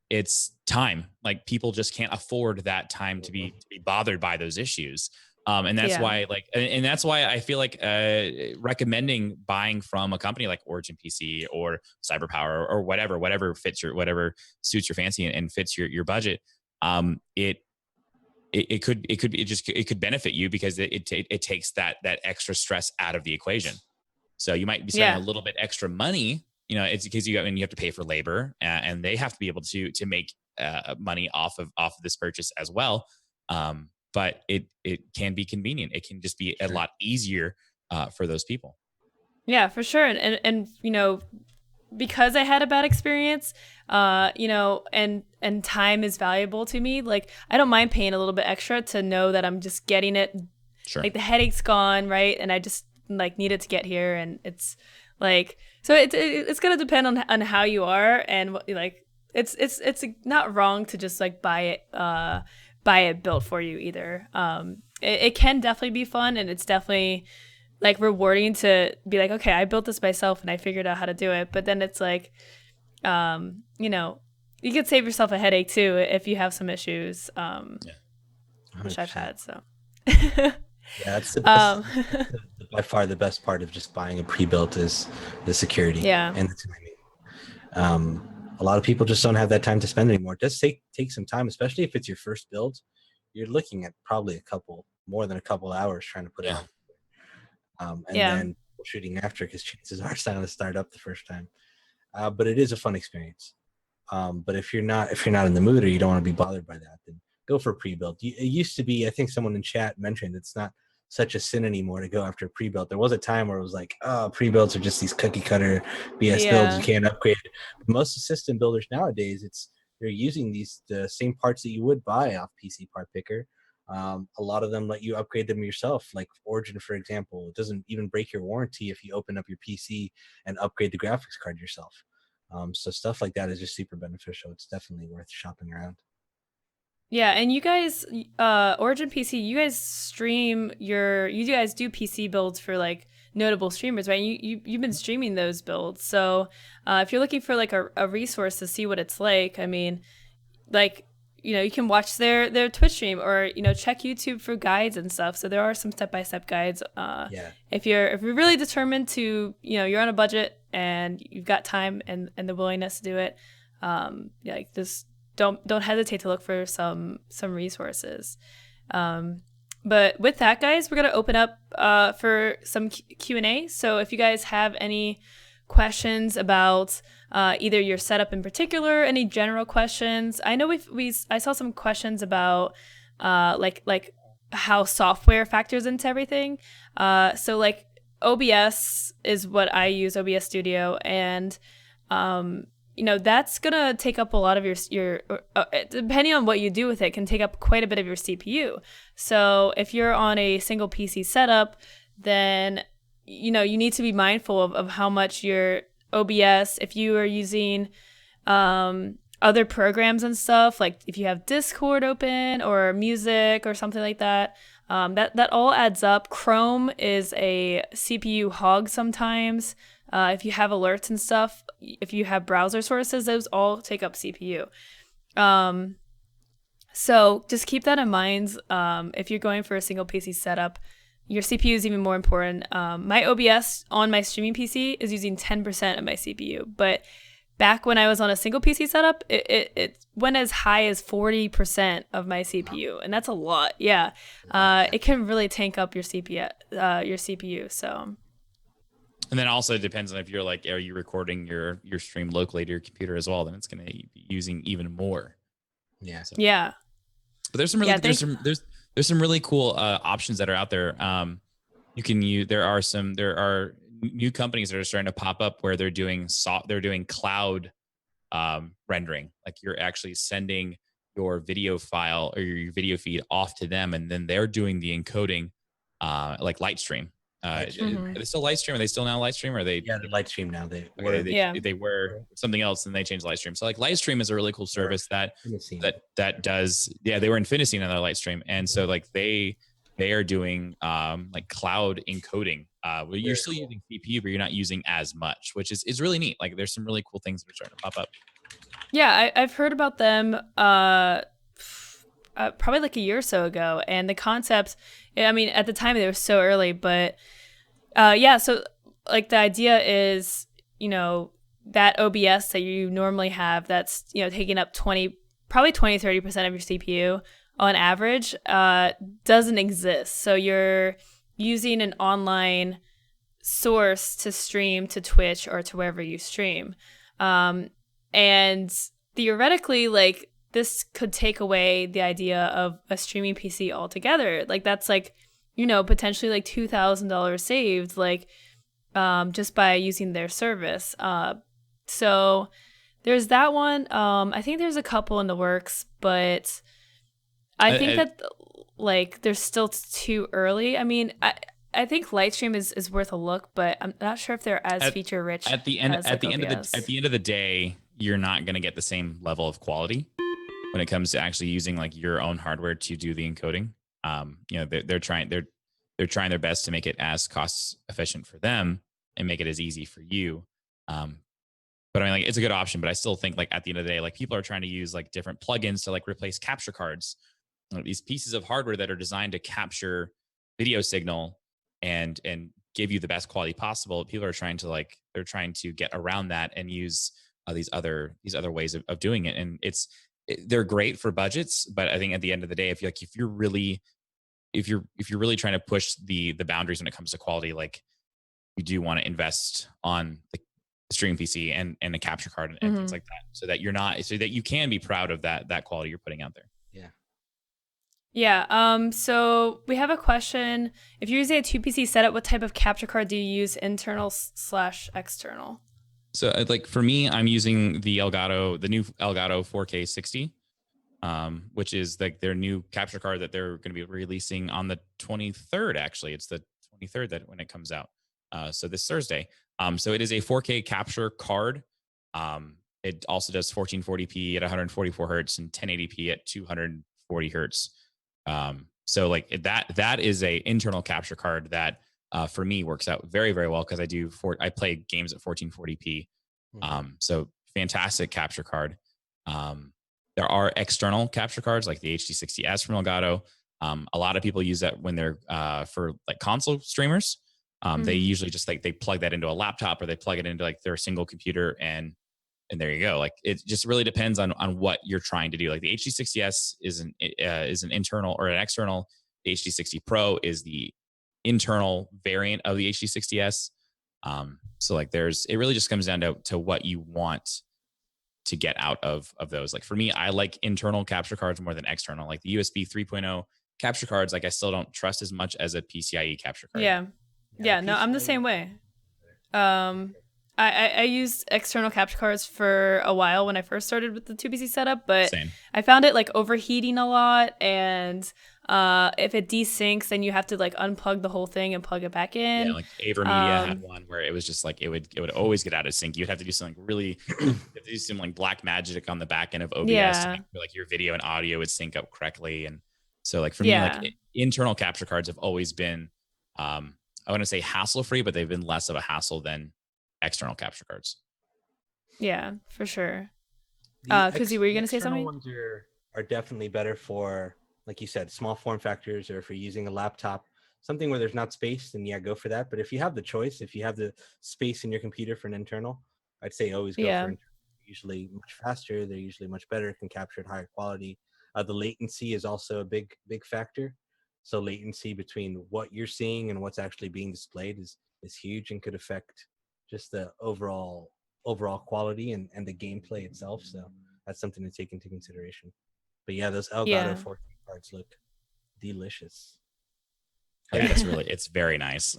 Speaker 2: it's time. Like people just can't afford that time to be bothered by those issues. And that's
Speaker 1: Yeah.
Speaker 2: why and that's why I feel like recommending buying from a company like Origin PC or CyberPower or whatever suits your fancy and fits your budget. It could benefit you because it takes that extra stress out of the equation. So you might be spending a little bit extra money. It's because you have to pay for labor, and they have to be able to make money off of this purchase as well. But it can be convenient. It can just be a lot easier for those people.
Speaker 1: Yeah, for sure. And because I had a bad experience, and time is valuable to me. Like I don't mind paying a little bit extra to know that I'm just getting it.
Speaker 2: Sure.
Speaker 1: Like the headache's gone, right? And I just like needed to get here, and it's like so it's gonna depend on how you are, and like it's not wrong to just like buy it built for you either. It can definitely be fun, and it's definitely like rewarding to be like, okay, I built this myself and I figured out how to do it. But then it's like, you could save yourself a headache too if you have some issues, which I've had. So
Speaker 3: yeah, it's the best. By far the best part of just buying a pre-built is the security and the timing. A lot of people just don't have that time to spend anymore. It does take some time, especially if it's your first build. You're looking at probably more than a couple hours trying to put it on. And then shooting after, because chances are it's not going to start up the first time. But it is a fun experience. But if you're not in the mood or you don't want to be bothered by that, then go for a pre-built. It used to be, I think someone in chat mentioned, it's not such a sin anymore to go after a pre-built. There was a time where it was like, pre-builts are just these cookie cutter BS builds you can't upgrade. But most system builders nowadays, they're using the same parts that you would buy off PC Part Picker. A lot of them let you upgrade them yourself, like Origin, for example. It doesn't even break your warranty if you open up your PC and upgrade the graphics card yourself. So stuff like that is just super beneficial. It's definitely worth shopping around.
Speaker 1: Yeah, and you guys, Origin PC, you guys you guys do PC builds for like notable streamers, right? You've been streaming those builds, so if you're looking for like a resource to see what it's like, I mean, like you can watch their Twitch stream or check YouTube for guides and stuff. So there are some step-by-step guides. If you're really determined to you're on a budget and you've got time and the willingness to do it, like just don't hesitate to look for some resources. But with that, guys, we're gonna open up for some Q&A. So if you guys have any questions about either your setup in particular, any general questions. I know I saw some questions about like how software factors into everything. So like OBS is what I use, OBS Studio, and that's gonna take up a lot of your depending on what you do with it, can take up quite a bit of your CPU. So if you're on a single PC setup, then you need to be mindful of how much your OBS, if you are using other programs and stuff, like if you have Discord open or music or something like that, that all adds up. Chrome is a CPU hog sometimes. If you have alerts and stuff, if you have browser sources, those all take up CPU. So just keep that in mind. If you're going for a single PC setup, your CPU is even more important. My OBS on my streaming PC is using 10% of my CPU, but back when I was on a single PC setup, it went as high as 40% of my CPU, and that's a lot. Yeah, it can really tank up your CPU. So
Speaker 2: And then also it depends on if you're like, are you recording your stream locally to your computer as well? Then it's going to be using even more.
Speaker 3: Yeah.
Speaker 2: So,
Speaker 1: Yeah.
Speaker 2: but there's some really
Speaker 1: Yeah. Thank.
Speaker 2: there's some really cool options that are out there. You can use there are new companies that are starting to pop up where they're doing cloud rendering. Like you're actually sending your video file or your video feed off to them, and then they're doing the encoding, like Lightstream.
Speaker 3: Lightstream.
Speaker 1: Mhm.
Speaker 2: Are they still Lightstream? Are they still now Lightstream? Or are they?
Speaker 3: Yeah, the Lightstream now. They
Speaker 2: Okay,
Speaker 3: were
Speaker 1: Yeah.
Speaker 2: they were something else, and they changed Lightstream. So like Lightstream is a really cool
Speaker 3: or
Speaker 2: service that
Speaker 3: Infinity.
Speaker 2: does. Yeah, they were Infinity on their Lightstream, and so like they are doing like cloud encoding. Where you're
Speaker 3: Very
Speaker 2: still
Speaker 3: cool.
Speaker 2: using CPU, but you're not using as much, which is really neat. Like there's some really cool things that are starting to pop up.
Speaker 1: Yeah, I've heard about them probably like a year or so ago, and the concept. I mean, at the time they were so early, but yeah. So like the idea is, that OBS that you normally have that's taking up 30% of your CPU on average doesn't exist. So you're using an online source to stream to Twitch or to wherever you stream. Um, and theoretically, like this could take away the idea of a streaming PC altogether. Like that's like, potentially like $2,000 saved, like just by using their service. So there's that one. I think there's a couple in the works, but I think
Speaker 2: I,
Speaker 1: that like they're still too early. I mean, I think Lightstream is worth a look, but I'm not sure if they're as
Speaker 2: at
Speaker 1: feature rich
Speaker 2: at the end
Speaker 1: as like
Speaker 2: at
Speaker 1: OBS.
Speaker 2: the end of the day, you're not going to get the same level of quality when it comes to actually using like your own hardware to do the encoding. They're trying their best to make it as cost efficient for them and make it as easy for you. Um, but I mean, like it's a good option. But I still think like at the end of the day, like people are trying to use like different plugins to like replace capture cards, these pieces of hardware that are designed to capture video signal and give you the best quality possible. People are trying to they're trying to get around that and use these other ways of doing it. And they're great for budgets, but I think at the end of the day, if you're really trying to push the boundaries when it comes to quality, like you do want to invest on the streaming PC and a capture card and things
Speaker 1: Mm-hmm.
Speaker 2: like that, so that you can be proud of that quality you're putting out there.
Speaker 3: Yeah.
Speaker 1: Yeah. So we have a question. If you're using a 2 PC setup, what type of capture card do you use, internal / external?
Speaker 2: So like for me, I'm using the new Elgato 4K 60, which is like their new capture card that they're going to be releasing on the 23rd. Actually, it's the 23rd that when it comes out. So this Thursday. So it is a 4K capture card. It also does 1440p at 144 hertz and 1080p at 240 hertz. So like that is a internal capture card that for me works out very, very well because I play games at 1440p. So fantastic capture card. There are external capture cards like the HD60S from Elgato. A lot of people use that when they're for like console streamers. They usually just like they plug that into a laptop or they plug it into like their single computer and there you go. Like it just really depends on what you're trying to do. Like the HD60S is an internal or an external. The HD60 Pro is the internal variant of the HD60S. So like it really just comes down to what you want to get out of those. Like for me, I like internal capture cards more than external. Like the USB 3.0 capture cards, like I still don't trust as much as a PCIe capture card.
Speaker 1: Yeah. Yeah. No, I'm the same way. Um, I used external capture cards for a while when I first started with the 2 PC setup, but
Speaker 2: Same.
Speaker 1: I found it like overheating a lot, and if it desyncs, then you have to like unplug the whole thing and plug it back
Speaker 2: Yeah,
Speaker 1: in.
Speaker 2: like AverMedia had one where it was just like it would always get out of sync. You'd have to do something really, you have to do some like black magic on the back end of OBS to
Speaker 1: Yeah.
Speaker 2: make sure like your video and audio would sync up correctly. And so like for me, like
Speaker 1: Yeah.
Speaker 2: internal capture cards have always been, I want to say hassle free, but they've been less of a hassle than external capture cards.
Speaker 1: Yeah, for sure.
Speaker 3: The
Speaker 1: Koozy, were you
Speaker 3: the
Speaker 1: gonna say
Speaker 3: external
Speaker 1: something?
Speaker 3: ones are definitely better for, like you said, small form factors, or if you're using a laptop, something where there's not space, then yeah, go for that. But if you have the choice, if you have the space in your computer for an internal, I'd say always go for
Speaker 1: Yeah.
Speaker 3: internal. Usually much faster. They're usually much better, can capture at higher quality. The latency is also a big factor. So latency between what you're seeing and what's actually being displayed is is huge and could affect just the overall quality and the gameplay itself. So that's something to take into consideration. But yeah, those Elgato
Speaker 1: Yeah.
Speaker 3: 14 cards look delicious.
Speaker 2: Yeah, it's very nice.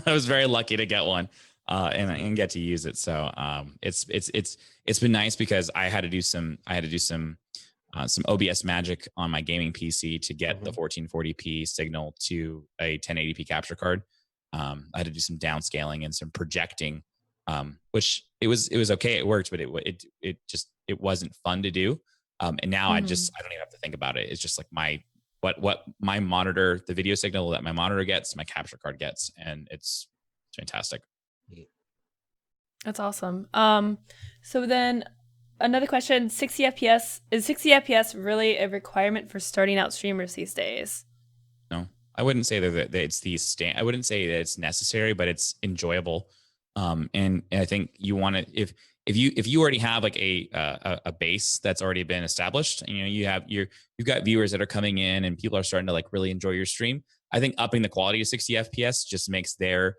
Speaker 2: I was very lucky to get one and get to use it. So it's been nice because I had to do some OBS magic on my gaming PC to get the 1440p signal to a 1080p capture card. I had to do some downscaling and some projecting, which it was okay. It worked, but it wasn't fun to do. And now I don't even have to think about it. It's just like what my monitor, the video signal that my monitor gets, my capture card gets, and it's fantastic.
Speaker 1: That's awesome. So then another question, 60 FPS, is 60 FPS really a requirement for starting out streamers these days?
Speaker 2: No, I wouldn't say that it's I wouldn't say that it's necessary, but it's enjoyable. And I think you want to, if you already have like a base that's already been established, you know, you've got viewers that are coming in and people are starting to like really enjoy your stream. I think upping the quality to 60 FPS just makes their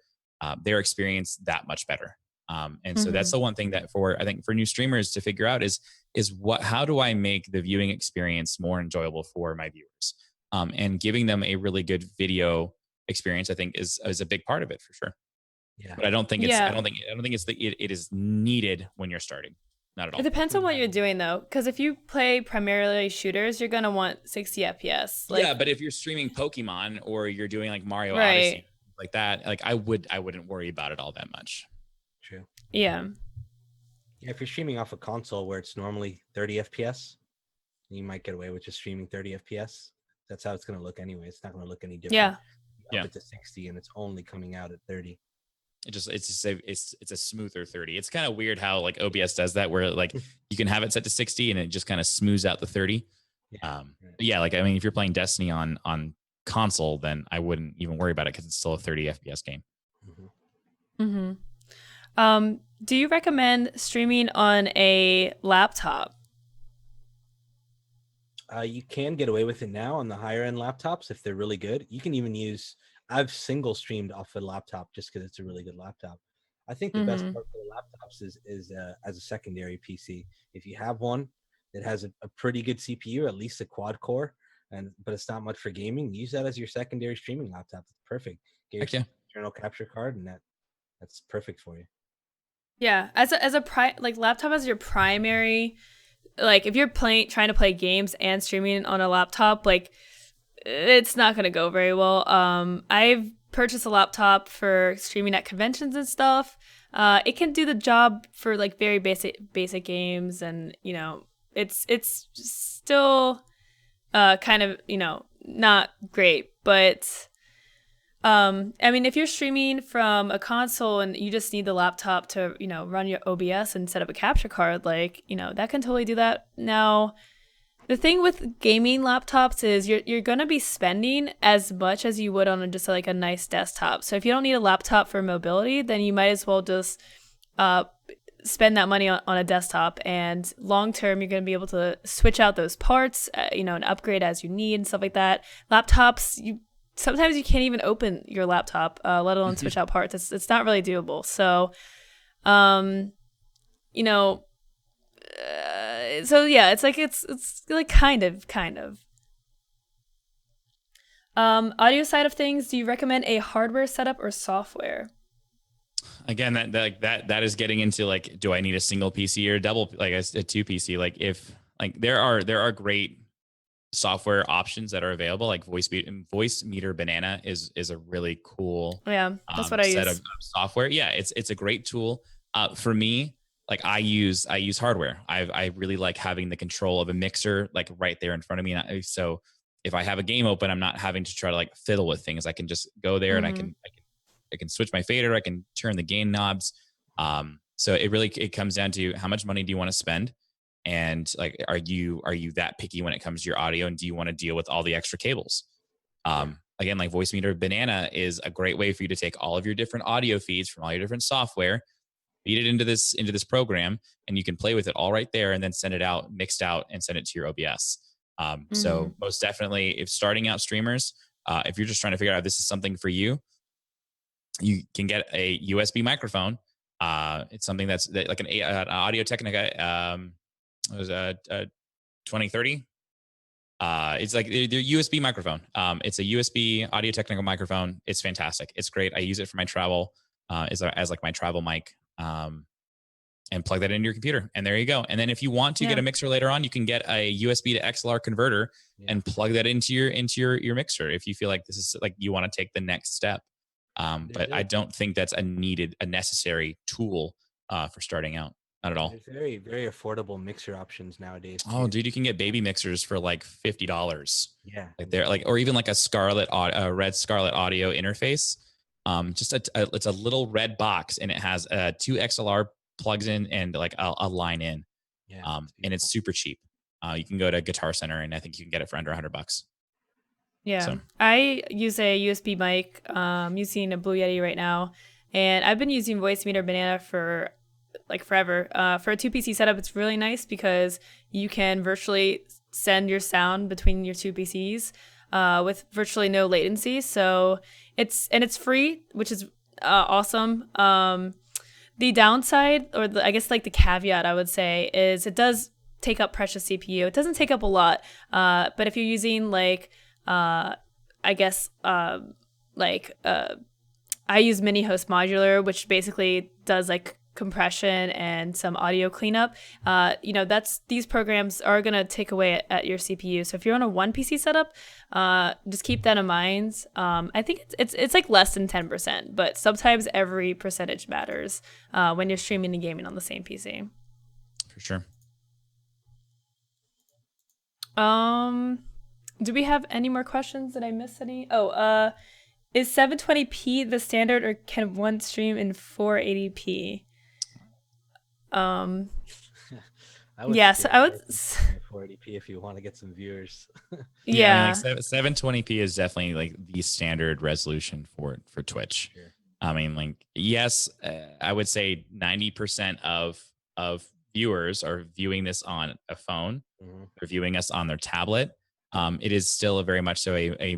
Speaker 2: experience that much better. And so that's the one thing that I think for new streamers to figure out is how do I make the viewing experience more enjoyable for my viewers? And giving them a really good video experience, I think is a big part of it for sure.
Speaker 3: Yeah.
Speaker 2: But I don't think
Speaker 1: Yeah.
Speaker 2: it is needed when you're starting. Not at all.
Speaker 1: It depends on what you're doing though, because if you play primarily shooters, you're gonna want 60 FPS.
Speaker 2: Yeah, but if you're streaming Pokemon or you're doing like Mario
Speaker 1: Right.
Speaker 2: Odyssey like that, like I wouldn't worry about it all that much.
Speaker 3: True.
Speaker 1: Yeah.
Speaker 3: Yeah, if you're streaming off a console where it's normally 30 FPS, you might get away with just streaming 30 FPS. That's how it's going to look anyway. It's not going to look any different.
Speaker 1: Yeah.
Speaker 3: Up it to 60 and it's only coming out at 30.
Speaker 2: It's a smoother 30. It's kind of weird how like OBS does that, where like you can have it set to 60 and it just kind of smooths out the 30. Yeah, like I mean, if you're playing Destiny on console, then I wouldn't even worry about it because it's still a 30 FPS game.
Speaker 1: Do you recommend streaming on a laptop?
Speaker 3: You can get away with it now on the higher end laptops if they're really good. You can even use. I've single streamed off a laptop just because it's a really good laptop. I think the best part for the laptops is as a secondary PC. If you have one that has a pretty good CPU, at least a quad core, but it's not much for gaming, use that as your secondary streaming laptop. It's perfect. Get your external capture card, and that's perfect for you.
Speaker 1: Yeah, as a laptop as your primary, like if you're trying to play games and streaming on a laptop, like it's not gonna go very well. I've purchased a laptop for streaming at conventions and stuff. It can do the job for like very basic games, and you know it's still kind of, you know, not great, but I mean, if you're streaming from a console and you just need the laptop to, you know, run your OBS and set up a capture card, like, you know, that can totally do that. Now, the thing with gaming laptops is you're going to be spending as much as you would on just like a nice desktop. So if you don't need a laptop for mobility, then you might as well just spend that money on a desktop, and long term you're going to be able to switch out those parts, you know, and upgrade as you need and stuff like that. Laptops, sometimes you can't even open your laptop, let alone switch out parts. It's not really doable. So, you know, so yeah, it's like kind of. Audio side of things, do you recommend a hardware setup or software?
Speaker 2: Again, that is getting into like, do I need a single PC or a double, like a two PC? Like if like there are great software options that are available, like Voice Meter Banana is a really cool
Speaker 1: that's what I
Speaker 2: set
Speaker 1: use.
Speaker 2: of software. Yeah, it's a great tool. For me, like I use hardware. I really like having the control of a mixer like right there in front of me. So if I have a game open, I'm not having to try to like fiddle with things. I can just go there and I can switch my fader. I can turn the gain knobs. So it comes down to how much money do you want to spend? And like, are you that picky when it comes to your audio, and do you want to deal with all the extra cables? Again, like Voice Meter Banana is a great way for you to take all of your different audio feeds from all your different software, feed it into this program, and you can play with it all right there, and then send it out, mixed out, and send it to your OBS. So most definitely, if starting out streamers, if you're just trying to figure out if this is something for you, you can get a USB microphone. It's something that's like an Audio Technica. It was a 2030. It's like the USB microphone. It's a USB Audio Technica microphone. It's fantastic. It's great. I use it for my travel as like my travel mic. And plug that into your computer, and there you go. And then if you want to get a mixer later on, you can get a USB to XLR converter and plug that into your mixer if you feel like this is like you want to take the next step. But I don't think that's a necessary tool for starting out. Not at all.
Speaker 3: There's very, very affordable mixer options nowadays.
Speaker 2: Oh, dude, you can get baby mixers for like $50.
Speaker 3: Yeah,
Speaker 2: like they're like, or even like a red Scarlett audio interface. Just it's a little red box, and it has 2 XLR plugs in and like a line in. And it's super cheap. You can go to Guitar Center, and I think you can get it for under $100.
Speaker 1: Yeah. So. I use a USB mic. Using a Blue Yeti right now, and I've been using Voicemeeter Banana for like forever. For a 2 PC setup, it's really nice because you can virtually send your sound between your 2 PCs with virtually no latency. So it's free, which is awesome. The downside, or I guess like the caveat I would say, is it does take up precious CPU. It doesn't take up a lot, but if you're using like, I guess I use Mini Host Modular, which basically does like compression and some audio cleanup. These programs are gonna take away at your CPU. So if you're on a 1 PC setup, just keep that in mind. I think it's like less than 10%, but sometimes every percentage matters when you're streaming and gaming on the same PC.
Speaker 2: For sure.
Speaker 1: Do we have any more questions? Did I miss any? Is 720p the standard, or can one stream in 480p? I would
Speaker 3: 480p if you want to get some viewers.
Speaker 1: Yeah,
Speaker 2: I mean, like 720p is definitely like the standard resolution for Twitch. Sure. I mean, like, yes, I would say 90% of viewers are viewing this on a phone. They're viewing us on their tablet. It is still very much so I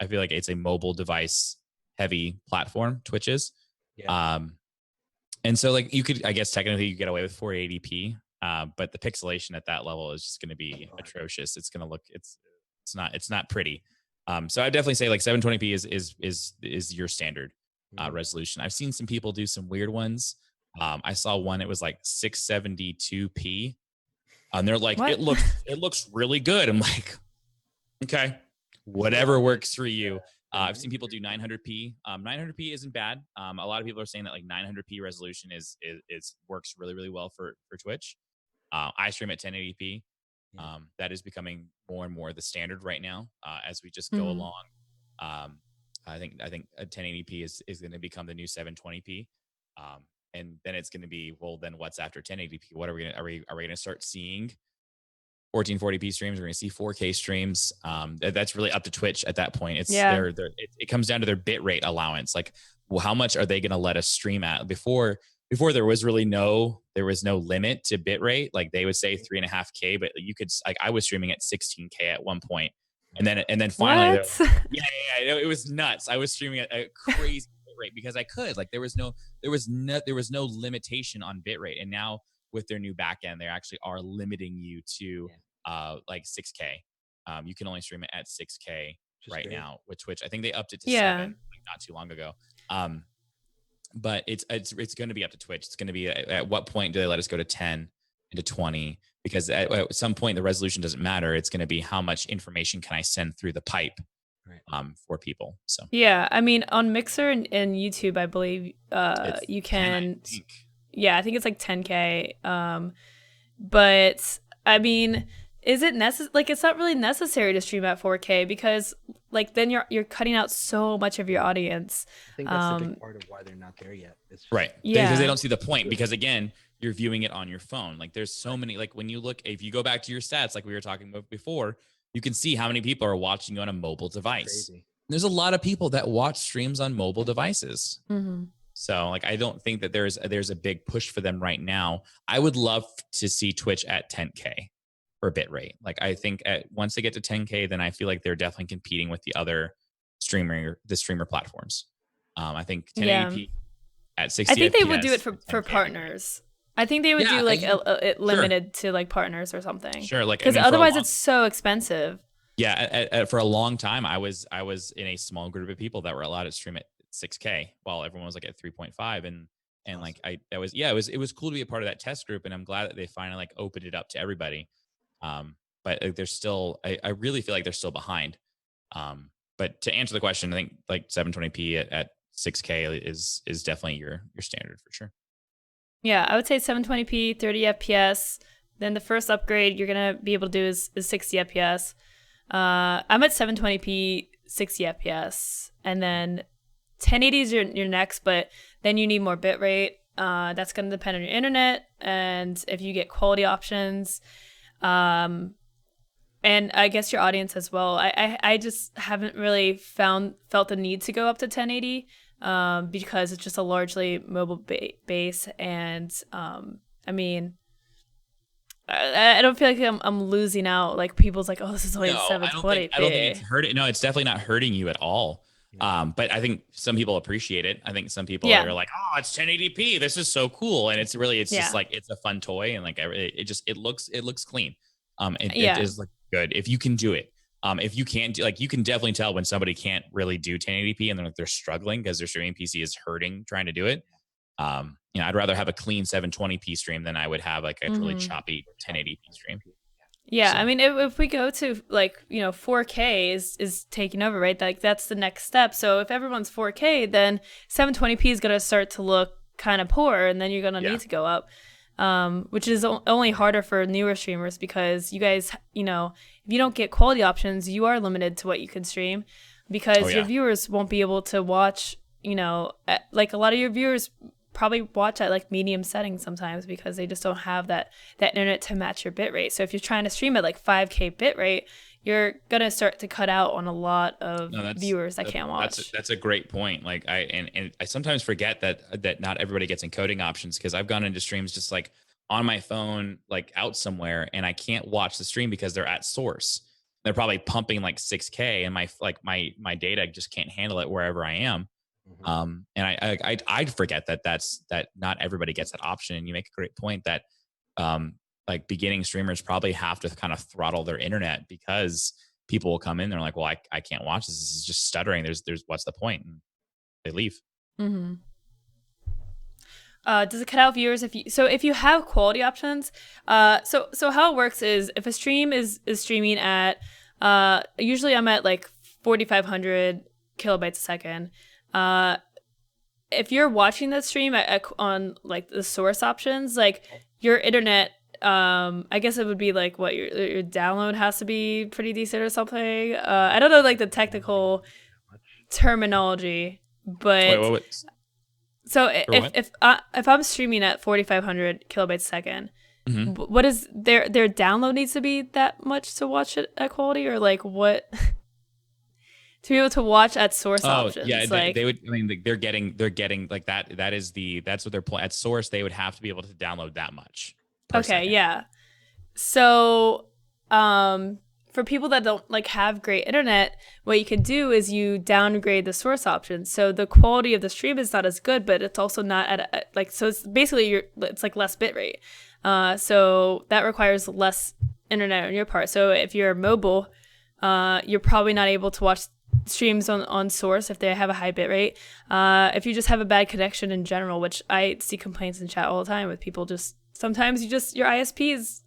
Speaker 2: feel like it's a mobile device heavy platform, Twitch is. Yeah. And so like you could, I guess technically you get away with 480p, but the pixelation at that level is just going to be atrocious. It's going to look, it's not pretty. So I definitely say like 720p is your standard resolution. I've seen some people do some weird ones. I saw one, it was like 672p, and they're like, it looks really good. I'm like, okay, whatever works for you. I've seen people do 900p. 900p isn't bad. A lot of people are saying that like 900p resolution is works really, really well for Twitch. I stream at 1080p. That is becoming more and more the standard right now as we just go along. I think 1080p is going to become the new 720p. And then it's going to be, well, then what's after 1080p? What are we going to start seeing? 1440p streams. We're going to see 4K streams. That's really up to Twitch at that point. It comes down to their bit rate allowance. Like, well, how much are they going to let us stream at? Before there was no limit to bit rate. Like they would say 3.5K, but you could, like, I was streaming at 16K at one point, and then finally, it was nuts. I was streaming at a crazy bit rate because I could. Like there was no limitation on bit rate, and now with their new backend, they actually are limiting you to like 6K. You can only stream it at 6K right now, which I think they upped it to 7 like not too long ago. But it's going to be up to Twitch. It's going to be at what point do they let us go to 10 and to 20? Because at some point the resolution doesn't matter. It's going to be how much information can I send through the pipe for people. So
Speaker 1: yeah, I mean on Mixer and YouTube, I believe you can. 10, I think it's like 10K. But I mean, is it necessary? Like, it's not really necessary to stream at 4K because, like, then you're cutting out so much of your audience.
Speaker 3: I think that's the big part of why they're not there yet.
Speaker 2: Right. Yeah. Because they don't see the point. Because again, you're viewing it on your phone. Like, there's so many. Like, when you look, if you go back to your stats, like we were talking about before, you can see how many people are watching you on a mobile device. There's a lot of people that watch streams on mobile devices. So like, I don't think that there's a big push for them right now. I would love to see Twitch at 10K for bit rate. Like I think once they get to 10K, then I feel like they're definitely competing with the other streamer platforms. I think
Speaker 1: Yeah.
Speaker 2: 1080p at 60
Speaker 1: I think they would do it
Speaker 2: FPS
Speaker 1: for,
Speaker 2: at 10K would be great.
Speaker 1: partners. I think they would
Speaker 2: Yeah,
Speaker 1: do like it
Speaker 2: sure,
Speaker 1: limited to like partners or something.
Speaker 2: sure. Like I
Speaker 1: Because
Speaker 2: mean, for a
Speaker 1: otherwise
Speaker 2: long
Speaker 1: it's so expensive.
Speaker 2: yeah, for a long time, I was in a small group of people that were allowed to stream at 6K while everyone was like at 3.5, and
Speaker 3: Awesome.
Speaker 2: like I that was yeah, it was cool to be a part of that test group, and I'm glad that they finally like opened it up to everybody. But there's still I really feel like they're still behind. But to answer the question, I think like 720p at 6K is definitely your standard for sure.
Speaker 1: Yeah, I would say 720p, 30 FPS. Then the first upgrade you're gonna be able to do is 60 FPS. I'm at 720p, 60 FPS, and then 1080 is your next, but then you need more bitrate. That's gonna depend on your internet and if you get quality options. Um, and I guess your audience as well. I just haven't really felt the need to go up to 1080 because it's just a largely mobile base, and I mean, I don't feel like I'm losing out. Like people's like, oh, this is only
Speaker 2: No, I don't think it's
Speaker 1: 720p.
Speaker 2: hurting. No, it's definitely not hurting you at all.
Speaker 3: Yeah.
Speaker 2: But I think some people appreciate it. I think some people
Speaker 1: Yeah,
Speaker 2: are like, "Oh, it's 1080p. This is so cool." And it's just
Speaker 1: yeah,
Speaker 2: like it's a fun toy, and like it looks clean. It
Speaker 1: yeah.
Speaker 2: is like good if you can do it. If you can't do like you can definitely tell when somebody can't really do 1080p and they're struggling because their streaming PC is hurting trying to do it. I'd rather have a clean 720p stream than I would have like a really
Speaker 1: Hmm.
Speaker 2: choppy 1080p stream.
Speaker 1: Yeah, I
Speaker 2: So
Speaker 1: mean, if we go to like 4K is taking over, right? Like that's the next step. So if everyone's 4K, then 720p is gonna start to look kind of poor, and then you're gonna
Speaker 2: yeah.
Speaker 1: need to go up, which is only harder for newer streamers because you guys, if you don't get quality options, you are limited to what you can stream
Speaker 2: Oh
Speaker 1: because your
Speaker 2: yeah.
Speaker 1: viewers won't be able to watch. Like a lot of your viewers probably watch at like medium settings sometimes because they just don't have that internet to match your bitrate. So if you're trying to stream at like 5K bitrate, you're gonna start to cut out on a lot of
Speaker 2: No,
Speaker 1: viewers that can't watch.
Speaker 2: that's a great point. Like and I sometimes forget that not everybody gets encoding options because I've gone into streams just like on my phone, like out somewhere, and I can't watch the stream because they're at source. They're probably pumping like 6K, and my data just can't handle it wherever I am.
Speaker 3: Mhm.
Speaker 2: And I'd forget that not everybody gets that option. And you make a great point that um, like beginning streamers probably have to kind of throttle their internet because people will come in. They're like, well, I can't watch this. This is just stuttering. There's what's the point? And they leave.
Speaker 1: Hmm. Does it cut out viewers if you have quality options? So how it works is if a stream is streaming at usually I'm at like 4,500 kilobytes a second. Uh, if you're watching that stream on like the source options, like your internet, I guess it would be like what your download has to be pretty decent or something. I don't know like the technical terminology,
Speaker 2: Wait,
Speaker 1: but so
Speaker 2: for what?
Speaker 1: if I'm streaming at 4,500 kilobytes a second,
Speaker 2: Hmm.
Speaker 1: what is their download needs to be that much to watch it at quality, or like what to be able to watch at source
Speaker 2: Oh yeah,
Speaker 1: options,
Speaker 2: they
Speaker 1: like
Speaker 2: would. I mean, they're getting like that. That is that's what they're at source. They would have to be able to download that much per
Speaker 1: okay,
Speaker 2: second.
Speaker 1: yeah. So, for people that don't like have great internet, what you can do is you downgrade the source option. So the quality of the stream is not as good, but it's also not like so. It's basically it's like less bitrate. So that requires less internet on your part. So if you're mobile, you're probably not able to watch streams on source if they have a high bitrate. If you just have a bad connection in general, which I see complaints in chat all the time with people just sometimes your ISP is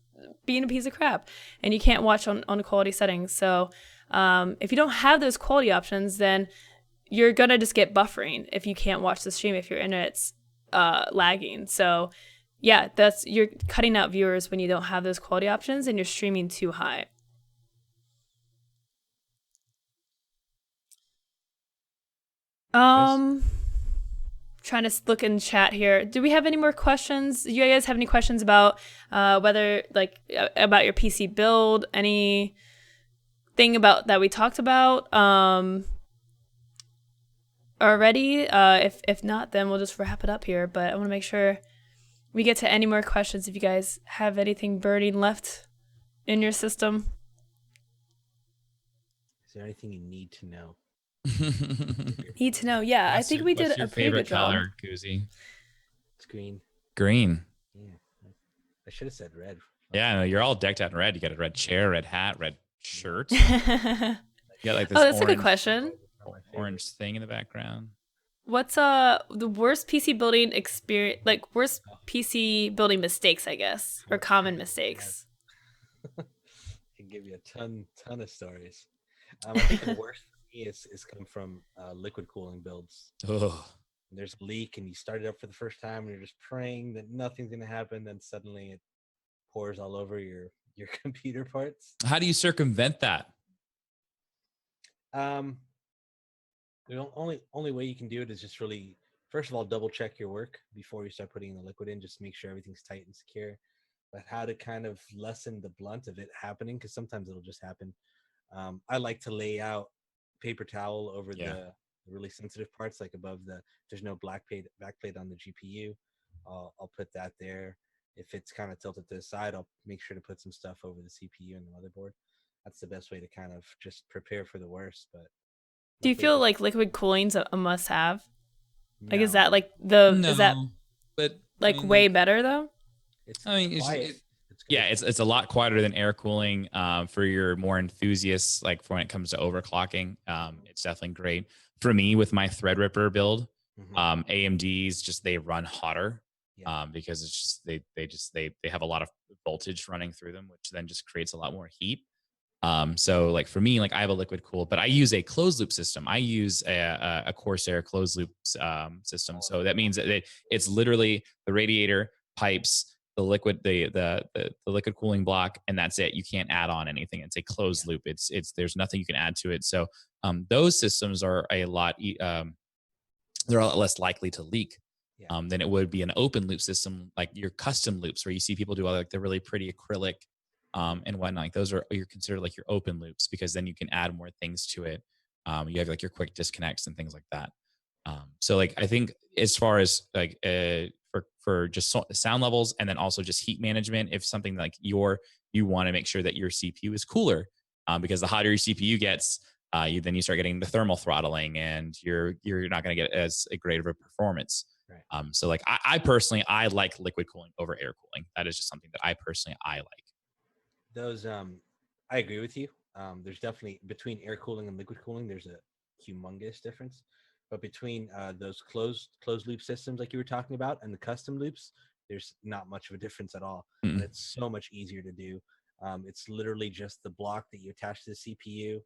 Speaker 1: being a piece of crap and you can't watch on quality settings. So if you don't have those quality options, then you're gonna just get buffering if you can't watch the stream if your internet's lagging. So yeah, you're cutting out viewers when you don't have those quality options and you're streaming too high.
Speaker 2: Yes.
Speaker 1: Um, trying to look in chat here. Do we have any more questions? Do you guys have any questions about whether like about your PC build? Anything about that we talked about already? If not, then we'll just wrap it up here. But I want to make sure we get to any more questions if you guys have anything burning left in your system.
Speaker 3: Is there anything you need to know?
Speaker 1: Need to know. Yeah, I think we did
Speaker 2: What's your
Speaker 1: a pretty good
Speaker 2: favorite
Speaker 1: job.
Speaker 2: color, Koozy?
Speaker 3: It's green.
Speaker 2: Green.
Speaker 3: Yeah, I should have said red.
Speaker 2: Yeah, no, you're all decked out in red. You got a red chair, red hat, red shirt.
Speaker 1: Oh,
Speaker 2: You got like this
Speaker 1: that's a good question.
Speaker 2: orange thing in the background.
Speaker 1: What's the worst PC building experience, like worst PC building mistakes, I guess, or common mistakes?
Speaker 3: I can give you a ton of stories. I think the worst for me is come from liquid cooling builds.
Speaker 2: Oh,
Speaker 3: There's a leak and you start it up for the first time and you're just praying that nothing's gonna happen, then suddenly it pours all over your computer parts.
Speaker 2: how do you circumvent that?
Speaker 3: Um, the only way you can do it is just really, first of all, double check your work before you start putting the liquid in. Just make sure everything's tight and secure. But how to kind of lessen the blunt of it happening, because sometimes it'll just happen. I like to lay out paper towel over the really sensitive parts, like above the. There's no backplate on the GPU. I'll put that there. If it's kind of tilted to the side, I'll make sure to put some stuff over the CPU and the motherboard. That's the best way to kind of just prepare for the worst. But
Speaker 1: Do you
Speaker 3: hopefully,
Speaker 1: feel like liquid cooling's a must-have? Like, is
Speaker 3: no,
Speaker 1: that like is that
Speaker 2: No, but I
Speaker 1: like
Speaker 2: mean,
Speaker 1: way
Speaker 2: like,
Speaker 1: better though?
Speaker 3: it's
Speaker 2: I mean,
Speaker 3: quiet. It's good.
Speaker 2: yeah, it's a lot quieter than air cooling. For your more enthusiasts, like for when it comes to overclocking, it's definitely great. For me, with my Threadripper build, AMD's just they run hotter,
Speaker 3: Yeah.
Speaker 2: because it's just they have a lot of voltage running through them, which then just creates a lot more heat. So like for me, like I have a liquid cool, but I use a closed loop system. I use a Corsair closed loop system. So that means that it's literally the radiator pipes, the liquid, the liquid cooling block, and that's it. You can't add on anything. It's a closed loop. It's there's nothing you can add to it. So those systems are a lot they're a lot less likely to leak.
Speaker 3: Yeah.
Speaker 2: Than it would be an open loop system, like your custom loops, where you see people do all like the really pretty acrylic and whatnot. Like those you're considered like your open loops, because then you can add more things to it. You have like your quick disconnects and things like that. So like I think as far as like for just sound levels, and then also just heat management, if something like you want to make sure that your CPU is cooler, because the hotter your CPU gets, then you start getting the thermal throttling, and you're not going to get as a great of a performance.
Speaker 3: Right.
Speaker 2: So like I personally I like liquid cooling over air cooling. That is just something that I like.
Speaker 3: Those I agree with you. There's definitely between air cooling and liquid cooling, there's a humongous difference. But between those closed loop systems like you were talking about and the custom loops, there's not much of a difference at all, and it's so much easier to do. It's literally just the block that you attach to the CPU.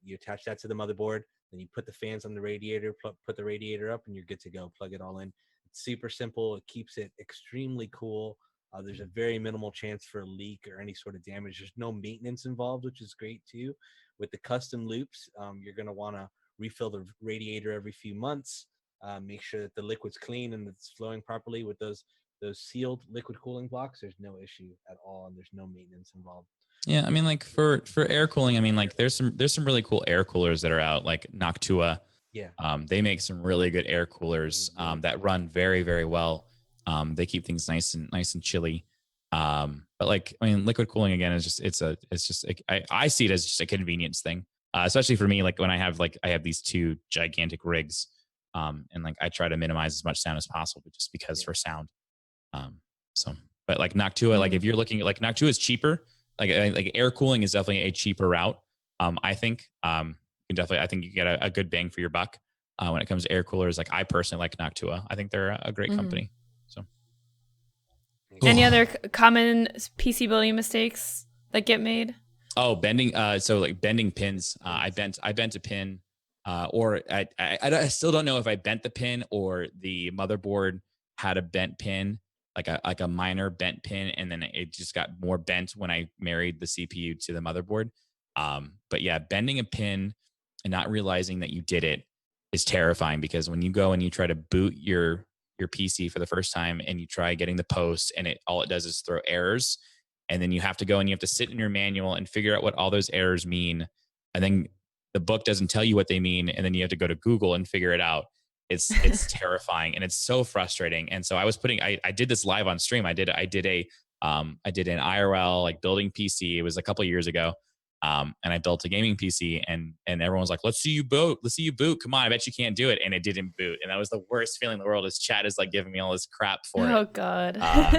Speaker 3: You attach that to the motherboard, then you put the fans on the radiator, put the radiator up, and you're good to go. Plug it all in. It's super simple. It keeps it extremely cool. There's a very minimal chance for a leak or any sort of damage. There's no maintenance involved, which is great too. With the custom loops, you're going to want to refill the radiator every few months. Make sure that the liquid's clean and it's flowing properly. With those sealed liquid cooling blocks, there's no issue at all, and there's no maintenance involved.
Speaker 2: Yeah, I mean, like for air cooling, I mean, like there's some really cool air coolers that are out, like Noctua.
Speaker 3: Yeah.
Speaker 2: They make some really good air coolers that run very, very well. They keep things nice and chilly. But like, I mean, liquid cooling again is just I see it as just a convenience thing, especially for me. Like when I have these two gigantic rigs, and like I try to minimize as much sound as possible, just because for sound. So, but like Noctua, like if you're looking at like Noctua is cheaper. Like air cooling is definitely a cheaper route. I think I think you get a good bang for your buck when it comes to air coolers. Like I personally like Noctua. I think they're a great company. So,
Speaker 1: Any other common PC building mistakes that get made?
Speaker 2: Oh, bending. So like bending pins. I bent a pin, or I still don't know if I bent the pin or the motherboard had a bent pin, like a minor bent pin, and then it just got more bent when I married the CPU to the motherboard. But yeah, bending a pin and not realizing that you did it is terrifying, because when you go and you try to boot your PC for the first time and you try getting the post, and all it does is throw errors, and then you have to go and you have to sit in your manual and figure out what all those errors mean, and then the book doesn't tell you what they mean, and then you have to go to Google and figure it out. It's terrifying, and it's so frustrating. And so I did this live on stream. I did an IRL like building PC. It was a couple of years ago. And I built a gaming PC, and everyone was like, "Let's see you boot. Let's see you boot. Come on, I bet you can't do it." And it didn't boot, and that was the worst feeling in the world. Is chat is like giving me all this crap for it.
Speaker 1: Oh God.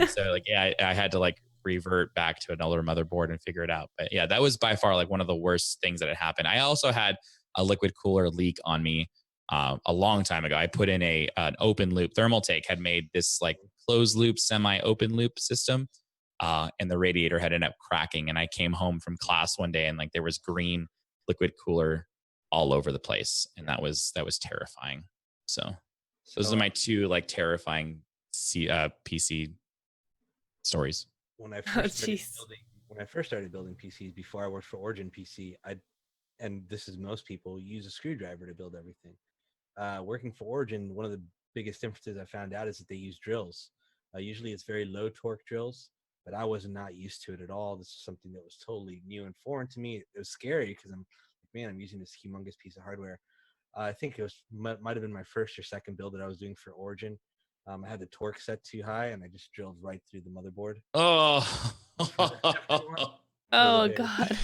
Speaker 2: So like, yeah, I had to like revert back to an older motherboard and figure it out. But yeah, that was by far like one of the worst things that had happened. I also had a liquid cooler leak on me a long time ago. I put in an open loop. Thermaltake had made this like closed loop, semi open loop system. And the radiator had ended up cracking. And I came home from class one day and like there was green liquid cooler all over the place. And that was terrifying. So those are my two like terrifying PC stories.
Speaker 3: When I
Speaker 1: Oh
Speaker 3: first started
Speaker 1: jeez.
Speaker 3: building PCs before I worked for Origin PC, and this is most people use a screwdriver to build everything. Working for Origin, one of the biggest differences I found out is that they use drills. Usually it's very low torque drills, but I was not used to it at all. This is something that was totally new and foreign to me. It was scary because I'm like, man, I'm using this humongous piece of hardware. I think it was might have been my first or second build that I was doing for Origin. I had the torque set too high, and I just drilled right through the motherboard.
Speaker 2: Oh,
Speaker 1: Oh God.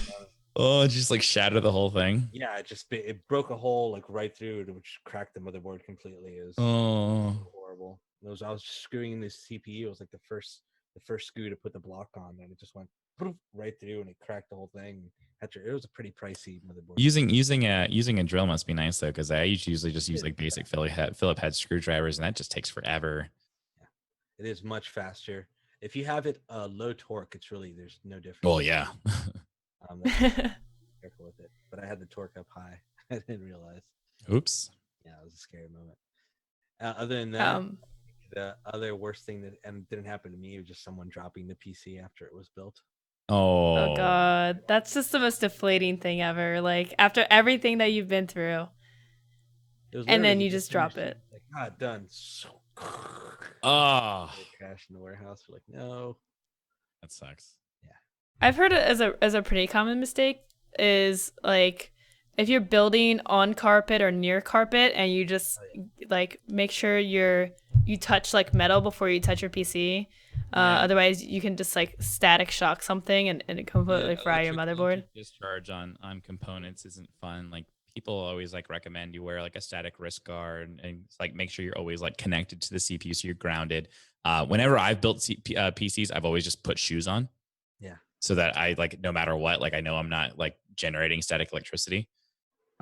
Speaker 2: oh, it just like shattered the whole thing.
Speaker 3: Yeah, it broke a hole like right through it, which cracked the motherboard completely. It was horrible. I was just screwing in this CPU. It was like the first screw to put the block on, and it just went right through, and it cracked the whole thing. It was a pretty pricey motherboard.
Speaker 2: Using a drill must be nice though, because I usually just use like basic Philip head screwdrivers, and that just takes forever.
Speaker 3: Yeah, it is much faster. If you have it low torque, there's no difference.
Speaker 2: Well, yeah.
Speaker 3: Careful with it, but I had the torque up high. I didn't realize.
Speaker 2: Oops.
Speaker 3: Yeah, it was a scary moment. Other than that, the other worst thing that didn't happen to me was just someone dropping the PC after it was built.
Speaker 1: Oh God, that's just the most deflating thing ever. Like after everything that you've been through, and then you just drop it.
Speaker 3: Like, done. Crash in the warehouse. We're like, no,
Speaker 2: that sucks.
Speaker 3: Yeah,
Speaker 1: I've heard it as a pretty common mistake is like if you're building on carpet or near carpet and you just like make sure you touch like metal before you touch your PC. Otherwise you can just like static shock something and it completely fry your motherboard.
Speaker 2: Discharge on components isn't fun. Like people always like recommend you wear like a static wrist guard and like make sure you're always like connected to the CPU so you're grounded. Whenever I've built PCs, I've always just put shoes on.
Speaker 3: Yeah.
Speaker 2: So that I like no matter what, like I know I'm not like generating static electricity.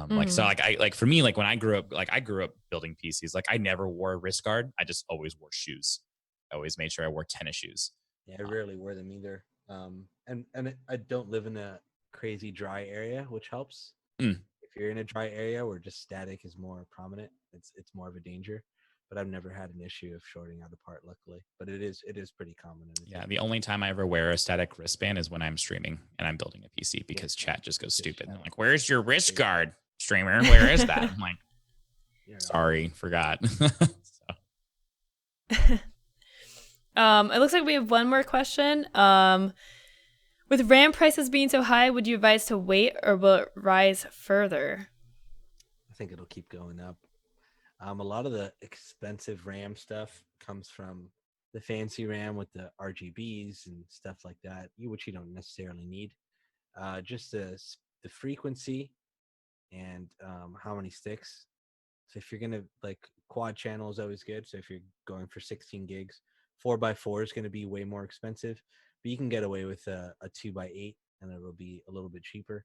Speaker 2: Like so like for me, like when I grew up building PCs, like I never wore a wrist guard. I just always wore shoes. I always made sure I wore tennis shoes.
Speaker 3: Yeah, I rarely wear them either. And I don't live in a crazy dry area, which helps. If you're in a dry area where just static is more prominent, it's more of a danger. But I've never had an issue of shorting out a part, luckily. But it is pretty common.
Speaker 2: Yeah, the only time I ever wear a static wristband is when I'm streaming and I'm building a PC because chat just goes stupid. And I'm like, "Where's your wrist guard, streamer? Where is that?" I'm like, "Sorry, forgot."
Speaker 1: It looks like we have one more question. With RAM prices being so high, would you advise to wait or will it rise further?
Speaker 3: I think it'll keep going up. A lot of the expensive RAM stuff comes from the fancy RAM with the RGBs and stuff like that, which you don't necessarily need. Just the frequency and how many sticks. So if you're gonna like quad channel is always good. So if you're going for 16 gigs, 4x4 is going to be way more expensive, but you can get away with a 2x8 and it'll be a little bit cheaper.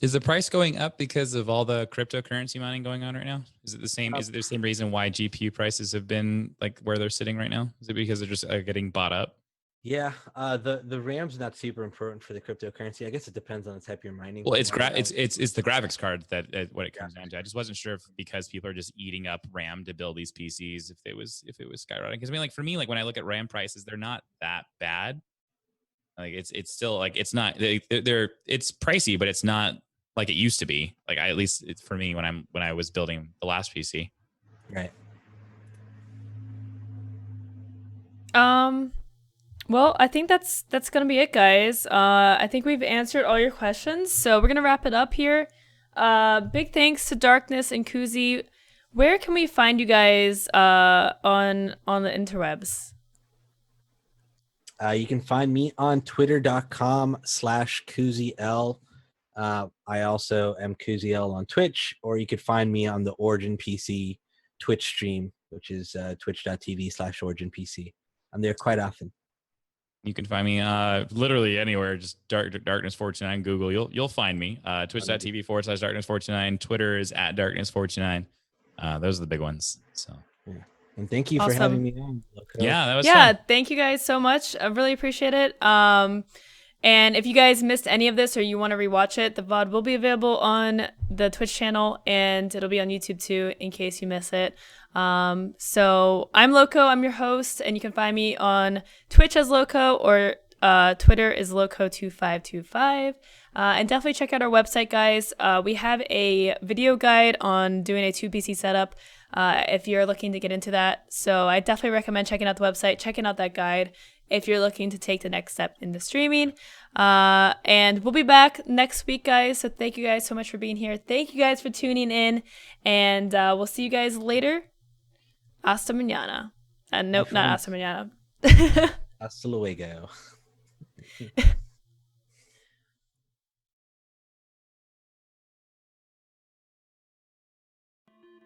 Speaker 2: Is the price going up because of all the cryptocurrency mining going on right now? Is it the same? Is it the same reason why GPU prices have been like where they're sitting right now? Is it because they're just getting bought up?
Speaker 3: Yeah, the RAM's not super important for the cryptocurrency. I guess it depends on the type you're mining.
Speaker 2: Well, it's the graphics card that what it comes down to. I just wasn't sure if because people are just eating up RAM to build these PCs, if it was skyrocketing. Because I mean, like for me, like when I look at RAM prices, they're not that bad. Like it's still like it's not it's pricey, but it's not like it used to be. Like at least it's for me when I was building the last PC.
Speaker 3: Right.
Speaker 1: Well, I think that's gonna be it, guys. I think we've answered all your questions, so we're gonna wrap it up here. Big thanks to Darkness and Koozy. Where can we find you guys on the interwebs?
Speaker 3: You can find me on twitter.com/KoozyL. I also am KoozyL on Twitch, or you could find me on the Origin PC Twitch stream, which is twitch.tv/OriginPC. I'm there quite often.
Speaker 2: You can find me literally anywhere. Just Darkness429 Google. You'll find me. Twitch.tv/Darkness429. Twitter is @Darkness429. Those are the big ones. So
Speaker 3: Yeah. And thank you for
Speaker 1: Awesome.
Speaker 3: having me on. Loco.
Speaker 2: yeah, that was
Speaker 1: Yeah,
Speaker 2: fun.
Speaker 1: thank you guys so much. I really appreciate it. And if you guys missed any of this or you want to rewatch it, the VOD will be available on the Twitch channel and it'll be on YouTube too in case you miss it. So I'm Loco, I'm your host, and you can find me on Twitch as Loco or Twitter is Loco2525. And definitely check out our website, guys. We have a video guide on doing a 2PC setup if you're looking to get into that. So I definitely recommend checking out the website, checking out that guide if you're looking to take the next step into streaming. And we'll be back next week, guys. So thank you guys so much for being here. Thank you guys for tuning in. And we'll see you guys later. Hasta mañana. Nope, not hasta mañana.
Speaker 3: Hasta luego.